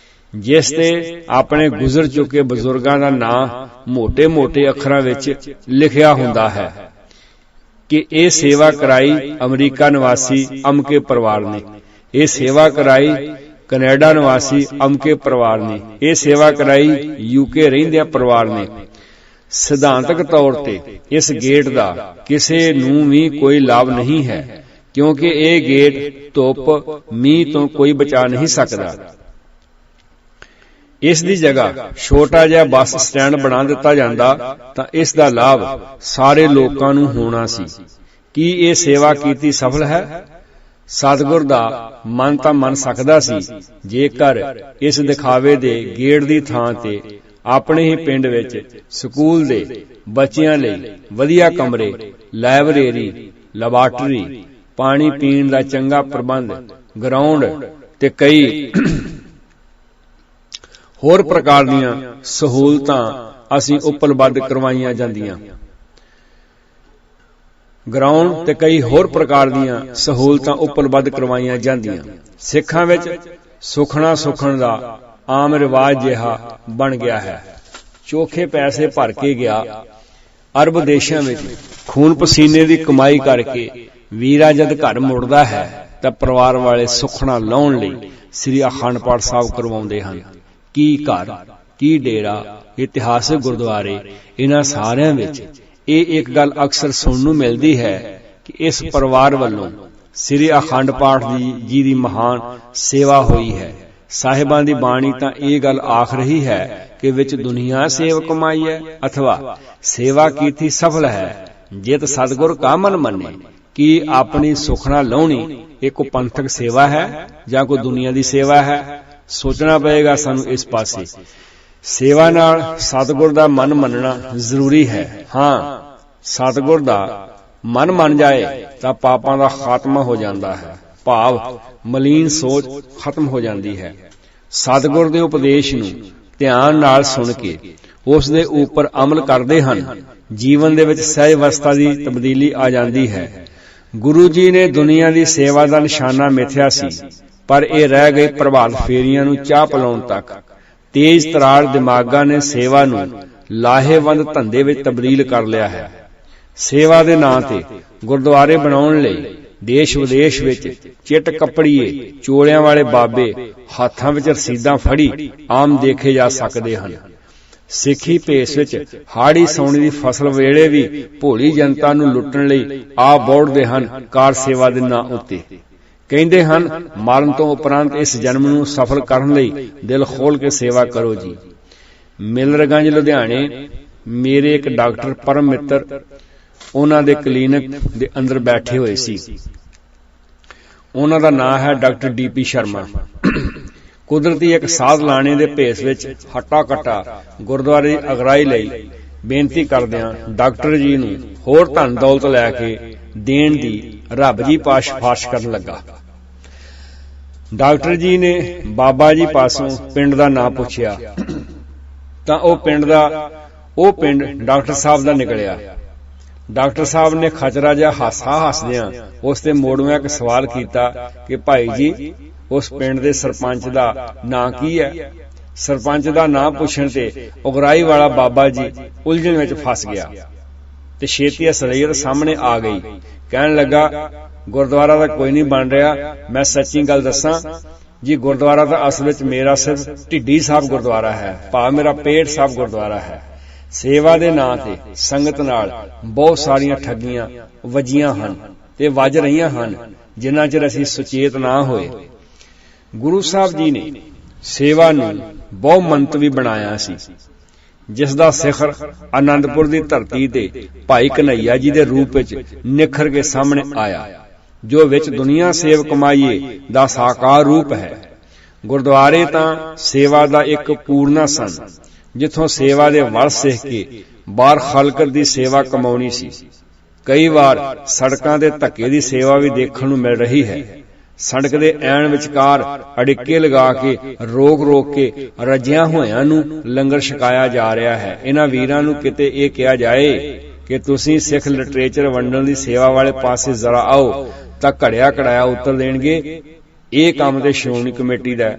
ਜਿਸ ਤੇ ਆਪਣੇ ਗੁਜ਼ਰ ਚੁੱਕੇ ਬਜ਼ੁਰਗਾਂ ਦਾ ਨਾਂ ਮੋٹے-ਮੋٹے ਅੱਖਰਾਂ ਵਿੱਚ ਲਿਖਿਆ ਹੁੰਦਾ ਹੈ ਕਿ ਇਹ ਸੇਵਾ ਕਰਾਈ ਅਮਰੀਕਾ ਨਿਵਾਸੀ ਅਮਕੇ ਪਰਿਵਾਰ ਨੇ, ਇਹ ਸੇਵਾ ਕਰਾਈ ਕੈਨੇਡਾ ਨਿਵਾਸੀ ਅਮਕੇ ਪਰਿਵਾਰ ਨੇ, ਇਹ ਸੇਵਾ ਕਰਾਈ ਯੂਕੇ ਰਹਿੰਦਿਆਂ ਪਰਿਵਾਰ ਨੇ। ਸਿਧਾਂਤਕ ਤੌਰ ਤੇ ਇਸ ਗੇਟ ਦਾ ਕਿਸੇ ਨੂੰ ਵੀ ਕੋਈ ਲਾਭ ਨਹੀਂ ਹੈ, ਕਿਉਂਕਿ ਇਹ ਗੇਟ ਧੁੱਪ ਮੀਂਹ ਤੋਂ ਕੋਈ ਬਚਾ ਨਹੀਂ ਸਕਦਾ। ਇਸ ਦੀ ਜਗ੍ਹਾ ਛੋਟਾ ਜਿਹਾ ਬੱਸ ਸਟੈਂਡ ਬਣਾ ਦਿੱਤਾ ਜਾਂਦਾ ਤਾਂ ਇਸ ਦਾ ਲਾਭ ਸਾਰੇ ਲੋਕਾਂ ਨੂੰ ਹੋਣਾ ਸੀ। ਕੀ ਇਹ ਸੇਵਾ ਕੀਤੀ ਸਫਲ ਹੈ? ਸਤਿਗੁਰ ਦਾ ਮਨ ਤਾਂ ਮੰਨ ਸਕਦਾ ਸੀ ਜੇਕਰ ਇਸ ਦਿਖਾਵੇ ਦੇ ਗੇੜ ਦੀ ਥਾਂ ਤੇ ਆਪਣੇ ਹੀ ਪਿੰਡ ਵਿੱਚ ਸਕੂਲ ਦੇ ਬੱਚਿਆਂ ਲਈ ਵਧੀਆ ਕਮਰੇ, ਲਾਇਬ੍ਰੇਰੀ, ਲੈਬਾਰਟਰੀ, ਪਾਣੀ ਪੀਣ ਦਾ ਚੰਗਾ ਪ੍ਰਬੰਧ, ਗਰਾਊਂਡ ਤੇ ਕਈ ਹੋਰ ਪ੍ਰਕਾਰ ਦੀਆਂ ਸਹੂਲਤਾਂ ਅਸੀਂ ਉਪਲਬਧ ਕਰਵਾਈਆਂ ਜਾਂਦੀਆਂ। ਗਰਾਊਂਡ ਤੇ ਕਈ ਹੋਰ ਪ੍ਰਕਾਰ ਦੀਆਂ ਸਹੂਲਤਾਂ ਉਪਲਬਧ ਕਰਵਾਈਆਂ ਜਾਂਦੀਆਂ। ਸਿੱਖਾਂ ਵਿੱਚ ਸੁਖਣਾ ਸੁਖਣ ਦਾ ਆਮ ਰਿਵਾਜ ਜਿਹਾ ਬਣ ਗਿਆ ਹੈ। ਚੋਖੇ ਪੈਸੇ ਭਰ ਕੇ ਗਿਆ ਅਰਬ ਦੇਸ਼ਾਂ ਵਿੱਚ ਖੂਨ ਪਸੀਨੇ ਦੀ ਕਮਾਈ ਕਰਕੇ ਵੀਰਾ ਜਦ ਘਰ ਮੁੜਦਾ ਹੈ ਤਾਂ ਪਰਿਵਾਰ ਵਾਲੇ ਸੁਖਣਾ ਲਾਉਣ ਲਈ ਸ੍ਰੀ ਅਖੰਡ ਪਾਠ ਸਾਹਿਬ ਕਰਵਾਉਂਦੇ ਹਨ। ਕੀ ਘਰ, ਕੀ ਡੇਰਾ, ਇਤਿਹਾਸਕ ਗੁਰਦੁਆਰੇ, ਇਹਨਾਂ ਸਾਰਿਆਂ ਵਿੱਚ ਇਹ ਇੱਕ ਗੱਲ ਅਕਸਰ ਸੁਣਨ ਨੂੰ ਮਿਲਦੀ ਹੈ ਕਿ ਇਸ ਪਰਿਵਾਰ ਵੱਲੋਂ ਸ੍ਰੀ ਅਖੰਡ ਪਾਠ ਜੀ ਦੀ ਮਹਾਨ ਸੇਵਾ ਹੋਈ ਹੈ। ਸਾਹਿਬਾਂ ਦੀ ਬਾਣੀ ਤਾਂ ਇਹ ਗੱਲ ਆਖ ਰਹੀ ਹੈ ਕਿ ਵਿੱਚ ਦੁਨੀਆ ਸੇਵ ਕਮਾਈ ਹੈ ਅਥਵਾ ਸੇਵਾ ਕੀਤੀ ਸਫਲ ਹੈ ਜਿਤ ਸਤਿਗੁਰ ਕਾ ਮਨ ਮੰਨੇ। ਕੀ ਆਪਣੀ ਸੁਖਣਾ ਲਾਉਣੀ ਇਹ ਕੋਈ ਪੰਥਕ ਸੇਵਾ ਹੈ ਜਾਂ ਕੋਈ ਦੁਨੀਆ ਦੀ ਸੇਵਾ ਹੈ? ਸੋਚਣਾ ਪਏਗਾ ਸਾਨੂੰ ਇਸ ਪਾਸੇ। ਸੇਵਾ ਨਾਲ ਸਤਿਗੁਰ ਦਾ ਮਨ ਮੰਨਣਾ ਜ਼ਰੂਰੀ ਹੈ। ਹਾਂ, ਸਤਿਗੁਰ ਦਾ ਮਨ ਮੰਨ ਜਾਏ ਤਾਂ ਪਾਪਾਂ ਦਾ ਖਾਤਮਾ ਹੋ ਜਾਂਦਾ ਹੈ, ਭਾਵ ਮਲੀਨ ਸੋਚ ਖਤਮ ਹੋ ਜਾਂਦੀ ਹੈ। ਸਤਿਗੁਰ ਦੇ ਉਪਦੇਸ਼ ਨੂੰ ਧਿਆਨ ਨਾਲ ਸੁਣ ਕੇ ਉਸ ਦੇ ਉੱਪਰ ਅਮਲ ਕਰਦੇ ਹਨ, ਜੀਵਨ ਦੇ ਵਿੱਚ ਸਹਿਜ ਅਵਸਥਾ ਦੀ ਤਬਦੀਲੀ ਆ ਜਾਂਦੀ ਹੈ। ਗੁਰੂ ਜੀ ਨੇ ਦੁਨੀਆ ਦੀ ਸੇਵਾ ਦਾ ਨਿਸ਼ਾਨਾ ਮਿਥਿਆ ਸੀ, ਪਰ ਇਹ ਰਹਿ ਗਏ ਪ੍ਰਭਾਤ ਫੇਰੀਆਂ ਨੂੰ ਚਾਹ ਪਿਲਾਉਣ ਤੱਕ। ਤੇਜ਼ ਤਰਾਰ ਦਿਮਾਗਾਂ ਨੇ ਸੇਵਾ ਨੂੰ ਲਾਹੇਵੰਦ ਧੰਦੇ ਵਿੱਚ ਤਬਦੀਲ ਕਰ ਲਿਆ ਹੈ। ਸੇਵਾ ਦੇ ਨਾਂ ਤੇ ਗੁਰਦੁਆਰੇ ਬਣਾਉਣ ਲਈ ਦੇਸ਼ ਵਿਦੇਸ਼ ਵਿੱਚ ਚਿੱਟ ਕੱਪੜੀਏ ਚੋਲਿਆਂ ਵਾਲੇ ਬਾਬੇ ਹੱਥਾਂ ਵਿੱਚ ਰਸੀਦਾਂ ਫੜੀ ਆਮ ਦੇਖੇ ਜਾ ਸਕਦੇ ਹਨ। ਸਿੱਖੀ ਭੇਸ ਵਿੱਚ ਹਾੜੀ ਸੌਣੀ ਦੀ ਫਸਲ ਵੇਲੇ ਵੀ ਭੋਲੀ ਜਨਤਾ ਨੂੰ ਲੁੱਟਣ ਲਈ ਆ ਬੋੜਦੇ ਹਨ ਕਾਰ ਸੇਵਾ ਦੇ ਨਾਂ ਉੱਤੇ। ਕਹਿੰਦੇ ਹਨ ਮਰਨ ਤੋਂ ਉਪਰੰਤ ਇਸ ਜਨਮ ਨੂੰ ਸਫਲ ਕਰਨ ਲਈ ਦਿਲ ਖੋਲ ਕੇ ਸੇਵਾ ਕਰੋ ਜੀ। ਮਿਲਰਗੰਜ ਲੁਧਿਆਣੇ ਮੇਰੇ ਇੱਕ ਡਾਕਟਰ ਪਰਮ ਮਿੱਤਰ ਉਹਨਾਂ ਦੇ ਕਲੀਨਿਕ ਦੇ ਅੰਦਰ ਬੈਠੇ ਹੋਏ ਸੀ। ਉਹਨਾਂ ਦਾ ਨਾਮ ਹੈ ਡਾਕਟਰ ਡੀਪੀ ਸ਼ਰਮਾ। ਕੁਦਰਤੀ ਇੱਕ ਸਾਧ ਲਾਣੇ ਦੇ ਭੇਸ ਵਿੱਚ ਹੱਟਾ ਕੱਟਾ ਗੁਰਦੁਆਰੇ ਦੀ ਅਗਰਾਈ ਲਈ ਬੇਨਤੀ ਕਰਦਿਆਂ ਡਾਕਟਰ ਜੀ ਨੂੰ ਹੋਰ ਧਨ ਦੌਲਤ ਲੈ ਕੇ ਦੇਣ ਦੀ ਰੱਬ ਜੀ ਪਾਸ ਸਿਫਾਰਿਸ਼ ਕਰਨ ਲੱਗਾ। ਡਾਕਟਰ ਜੀ ਨੇ ਬਾਬਾ ਜੀ ਪਾਸੋਂ ਪਿੰਡ ਦਾ ਨਾਂ ਪੁੱਛਿਆ ਤਾਂ ਉਹ ਪਿੰਡ ਡਾਕਟਰ ਸਾਹਿਬ ਦਾ ਨਿਕਲਿਆ। ਡਾਕਟਰ ਸਾਹਿਬ ਨੇ ਖਚਰਾ ਜਿਹਾ ਹਾਸਾ ਹੱਸਦਿਆਂ ਉਸ ਤੇ ਮੋੜਵੇਂ ਇੱਕ ਸਵਾਲ ਕੀਤਾ ਕਿ ਭਾਈ ਜੀ ਉਸ ਪਿੰਡ ਦੇ ਸਰਪੰਚ ਦਾ ਨਾਂ ਕੀ ਹੈ? ਸਰਪੰਚ ਦਾ ਨਾਂ ਪੁੱਛਣ ਤੇ ਉਗਰਾਈ ਵਾਲਾ ਬਾਬਾ ਜੀ ਉਲਝਣ ਵਿੱਚ ਫਸ ਗਿਆ ਤੇ ਛੇਤੀ ਅਸਲੀਅਤ ਸਾਹਮਣੇ ਆ ਗਈ। ਕਹਿਣ ਲੱਗਾ ਗੁਰਦੁਆਰਾ ਤਾਂ ਕੋਈ ਨਹੀਂ ਬਣ ਰਿਹਾ, ਮੈਂ ਸੱਚੀ ਗੱਲ ਦੱਸਾਂ ਜੀ, ਗੁਰਦੁਆਰਾ ਤਾਂ ਅਸਲ ਵਿੱਚ ਮੇਰਾ ਸਿਰਫ ਢਿੱਡੀ ਸਾਹਿਬ ਗੁਰਦੁਆਰਾ ਹੈ, ਭਾਵ ਮੇਰਾ ਪੇਟ ਸਾਹਿਬ ਗੁਰਦੁਆਰਾ ਹੈ। ਸੇਵਾ ਦੇ ਨਾਂ ਤੇ ਸੰਗਤ ਨਾਲ ਬਹੁਤ ਸਾਰੀਆਂ ਠੱਗੀਆਂ ਵੱਜੀਆਂ ਹਨ ਤੇ ਵੱਜ ਰਹੀਆਂ ਹਨ ਜਿਨ੍ਹਾਂ ਚਿਰ ਅਸੀਂ ਸੁਚੇਤ ਨਾ ਹੋਏ। ਗੁਰੂ ਸਾਹਿਬ ਜੀ ਨੇ ਸੇਵਾ ਨੂੰ ਬਹੁ ਮੰਤਵੀ ਬਣਾਇਆ ਸੀ, ਜਿਸ ਦਾ ਸਿਖਰ ਆਨੰਦਪੁਰ ਦੀ ਧਰਤੀ ਤੇ ਭਾਈ ਕਨ੍ਹਈਆ ਜੀ ਦੇ ਰੂਪ ਵਿੱਚ ਨਿਖਰ ਕੇ ਸਾਹਮਣੇ ਆਇਆ, ਜੋ ਵਿੱਚ ਦੁਨੀਆ ਸੇਵ ਕਮਾਈਏ ਦਾ ਸਾਕਾਰ ਰੂਪ ਹੈ। ਗੁਰਦੁਆਰੇ ਤਾਂ ਸੇਵਾ ਦਾ ਇੱਕ ਪੂਰਨਾ ਸਨ, ਜਿੱਥੋਂ ਸੇਵਾ ਦੇ ਵਲ ਸਿੱਖ ਕੇ ਬਾਹਰ ਖਲਕਤ ਦੀ ਸੇਵਾ ਕਮਾਉਣੀ ਸੀ। ਕਈ ਵਾਰ ਸੜਕਾਂ ਦੇ ਧੱਕੇ ਦੀ ਸੇਵਾ ਵੀ ਦੇਖਣ ਨੂੰ ਮਿਲ ਰਹੀ ਹੈ। ਸੜਕ ਦੇ ਐਨ ਵਿਚਕਾਰ ਅੜਿੱਕੇ ਲਗਾ ਕੇ ਰੋਕ ਕੇ ਰੱਜਿਆਂ ਹੋਇਆਂ ਨੂੰ ਲੰਗਰ ਛਕਾਇਆ ਜਾ ਰਿਹਾ ਹੈ। ਇਹਨਾਂ ਵੀਰਾਂ ਨੂੰ ਕਿਤੇ ਇਹ ਕਿਹਾ ਜਾਏ ਕਿ ਤੁਸੀਂ ਸਿੱਖ ਲਿਟਰੇਚਰ ਵੰਡਣ ਦੀ ਸੇਵਾ ਵਾਲੇ ਪਾਸੇ ਜ਼ਰਾ ਆਓ ਤਾਂ ਘੜਿਆ ਘੜਾਇਆ ਉੱਤਰ ਦੇਣਗੇ, ਇਹ ਕੰਮ ਤੇ ਸ਼੍ਰੋਮਣੀ ਕਮੇਟੀ ਦਾ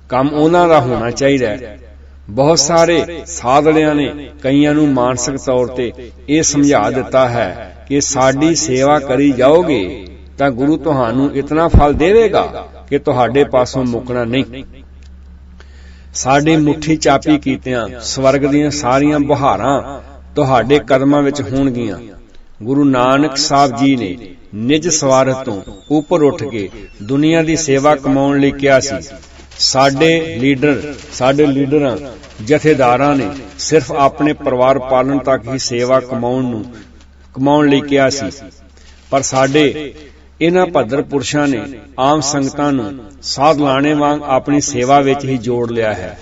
ਕੰਮ ਉਹਨਾਂ ਦਾ ਹੋਣਾ ਚਾਹੀਦਾ ਹੈ। ਬਹੁਤ ਸਾਰੇ ਸਾਧੜਿਆਂ ਨੇ ਕਈਆਂ ਨੂੰ ਮਾਨਸਿਕ ਤੌਰ ਤੇ ਇਹ ਸਮਝਾ ਦਿੱਤਾ ਹੈ ਕਿ ਸਾਡੀ ਸੇਵਾ ਕਰੀ ਜਾਓਗੇ ਤਾਂ ਗੁਰੂ ਤੁਹਾਨੂੰ ਇਤਨਾ ਫਲ ਦੇਵੇਗਾ ਕਿ ਤੁਹਾਡੇ ਪਾਸੋਂ ਮੁੱਕਣਾ ਨਹੀਂ। ਸਾਡੀ ਮੁੱਠੀ ਚਾਪੀ ਕੀਤਿਆਂ ਸਵਰਗ ਦੀਆਂ ਸਾਰੀਆਂ ਬਹਾਰਾਂ ਤੁਹਾਡੇ ਕਦਮਾਂ ਵਿੱਚ ਹੋਣਗੀਆਂ। ਗੁਰੂ ਨਾਨਕ ਸਾਹਿਬ ਜੀ ਨੇ ਨਿਜ ਸਵਾਰਥ ਤੋਂ ਉੱਪਰ ਉੱਠ ਕੇ ਦੁਨੀਆ ਦੀ ਸੇਵਾ ਕਮਾਉਣ ਲਈ ਕਿਹਾ ਸੀ। ਸਾਡੇ ਲੀਡਰਾਂ ਜਥੇਦਾਰਾਂ ਨੇ ਸਿਰਫ ਆਪਣੇ ਪਰਿਵਾਰ ਪਾਲਣ ਤੱਕ ਹੀ ਸੇਵਾ ਕਮਾਉਣ ਲਈ ਕਿਹਾ ਸੀ, ਪਰ ਸਾਡੇ ਇਹਨਾਂ ਭੱਦਰ ਪੁਰਸ਼ਾਂ ਨੇ ਆਮ ਸੰਗਤਾਂ ਨੂੰ ਸਾਧ ਲਾਣੇ ਵਾਂਗ ਆਪਣੀ ਸੇਵਾ ਵਿੱਚ ਹੀ ਜੋੜ ਲਿਆ ਹੈ।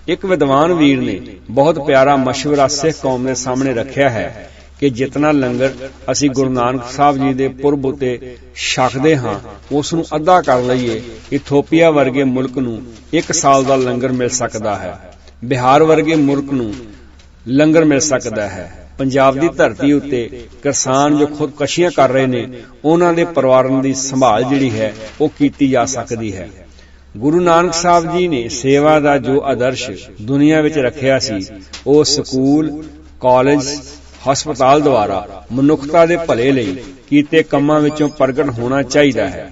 ਇੱਕ ਵਿਦਵਾਨ ਵੀਰ ਨੇ ਬਹੁਤ ਪਿਆਰਾ ਮਸ਼ਵਰਾ ਸਿੱਖ ਕੌਮ ਦੇ ਸਾਹਮਣੇ ਰੱਖਿਆ ਹੈ ਕਿ ਜਿਤਨਾ ਲੰਗਰ ਅਸੀਂ ਗੁਰੂ ਨਾਨਕ ਸਾਹਿਬ ਜੀ ਦੇ ਪੁਰਬ ਉਤੇ ਛਕਦੇ ਹਾਂ, ਉਸ ਨੂੰ ਅੱਧਾ ਕਰ ਲਈਏ, ਇਥੋਪੀਆ ਵਰਗੇ ਮੁਲਕ ਨੂੰ 1 ਸਾਲ ਦਾ ਲੰਗਰ ਮਿਲ ਸਕਦਾ ਹੈ। ਬਿਹਾਰ ਵਰਗੇ ਮੁਲਕ ਨੂੰ ਲੰਗਰ ਮਿਲ ਸਕਦਾ ਹੈ। ਪੰਜਾਬ ਦੀ ਧਰਤੀ ਉੱਤੇ ਕਿਸਾਨ ਜੋ ਖੁਦਕਸ਼ੀਆਂ ਕਰ ਰਹੇ ਨੇ, ਉਹਨਾਂ ਦੇ ਪਰਿਵਾਰਾਂ ਦੀ ਸੰਭਾਲ ਜਿਹੜੀ ਹੈ ਉਹ ਕੀਤੀ ਜਾ ਸਕਦੀ ਹੈ। ਗੁਰੂ ਨਾਨਕ ਸਾਹਿਬ ਜੀ ਨੇ ਸੇਵਾ ਦਾ ਜੋ ਆਦਰਸ਼ ਦੁਨੀਆ ਵਿੱਚ ਰੱਖਿਆ ਸੀ, ਉਹ ਸਕੂਲ, ਕਾਲਜ, ਹਸਪਤਾਲ ਦੁਆਰਾ ਮਨੁੱਖਤਾ ਦੇ ਭਲੇ ਲਈ ਕੀਤੇ ਕੰਮਾਂ ਵਿੱਚੋਂ ਪ੍ਰਗਟ ਹੋਣਾ ਚਾਹੀਦਾ ਹੈ।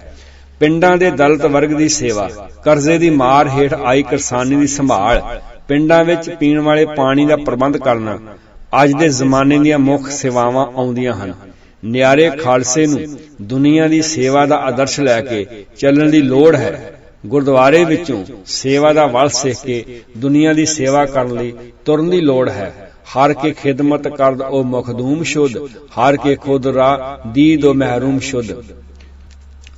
ਪਿੰਡਾਂ ਦੇ ਦਲਿਤ ਵਰਗ ਦੀ ਸੇਵਾ, ਕਰਜ਼ੇ ਦੀ ਮਾਰ ਹੇਠ ਆਈ ਕਿਸਾਨੀ ਦੀ ਸੰਭਾਲ, ਪਿੰਡਾਂ ਵਿੱਚ ਪੀਣ ਵਾਲੇ ਪਾਣੀ ਦਾ ਪ੍ਰਬੰਧ ਕਰਨਾ ਅੱਜ ਦੇ ਜ਼ਮਾਨੇ ਦੀਆਂ ਮੁੱਖ ਸੇਵਾਵਾਂ ਆਉਂਦੀਆਂ ਹਨ। ਨਿਆਰੇ ਖਾਲਸੇ ਨੂੰ ਦੁਨੀਆ ਦੀ ਸੇਵਾ ਦਾ ਆਦਰਸ਼ ਲੈ ਕੇ ਚੱਲਣ ਦੀ ਲੋੜ ਹੈ। ਗੁਰਦੁਆਰੇ ਵਿੱਚੋਂ ਸੇਵਾ ਦਾ ਵਲ ਸਿੱਖ ਕੇ ਦੁਨੀਆ ਦੀ ਸੇਵਾ ਕਰਨ ਲਈ ਤੁਰਨ ਦੀ ਲੋੜ ਹੈ। ਹਰ ਕੇ ਖਿਦਮਤ ਕਰਦ ਉਹ ਮਖਦੂਮ ਸ਼ੁੱਧ, ਹਰ ਕੇ ਖੁਦ ਰਾਹ ਦੀਦ ਉਹ ਮਹਿਰੂਮ ਸ਼ੁੱਧ।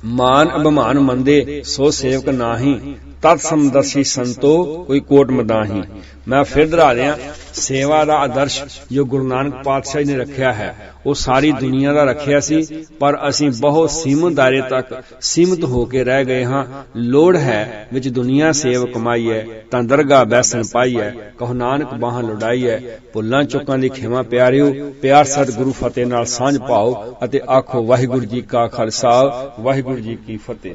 ਮਾਨ ਅਭਿਮਾਨ ਮੰਦੇ ਸੋ ਸੇਵਕ ਨਾਹੀ, ਤਤ ਸਮਦਰਸ਼ੀ ਸੰਤੋ ਕੋਈ ਕੋਟ ਮਦਾਹੀ। ਮੈਂ ਫਿਰ ਦੁਹਰਾ ਦਿਆਂ, ਸੇਵਾ ਦਾ ਆਦਰਸ਼ ਜੋ ਗੁਰੂ ਨਾਨਕ ਪਾਤਸ਼ਾਹ ਨੇ ਰੱਖਿਆ ਹੈ ਉਹ ਸਾਰੀ ਦੁਨੀਆ ਦਾ ਰੱਖਿਆ ਸੀ, ਪਰ ਅਸੀਂ ਬਹੁਤ ਸੀਮਤ ਦਾਇਰੇ ਤੱਕ ਸੀਮਤ ਹੋ ਕੇ ਰਹਿ ਗਏ ਹਾਂ। ਲੋੜ ਹੈ ਵਿੱਚ ਦੁਨੀਆ ਸੇਵ ਕਮਾਈ ਹੈ ਤਾਂ ਦਰਗਾਹ ਬੈਸਣ ਪਾਈ ਹੈ, ਕਹੋ ਨਾਨਕ ਬਾਹਾਂ ਲੁਡਾਈ ਹੈ। ਭੁੱਲਾਂ ਚੁੱਕਾਂ ਦੀ ਖਿਮਾ ਪਿਆਰਿਓ, ਪਿਆਰ ਸਤਿਗੁਰੂ ਫਤਿਹ ਨਾਲ ਸਾਂਝ ਪਾਓ ਅਤੇ ਆਖੋ ਵਾਹਿਗੁਰੂ ਜੀ ਕਾ ਖਾਲਸਾ, ਵਾਹਿਗੁਰੂ ਜੀ ਕੀ ਫਤਿਹ।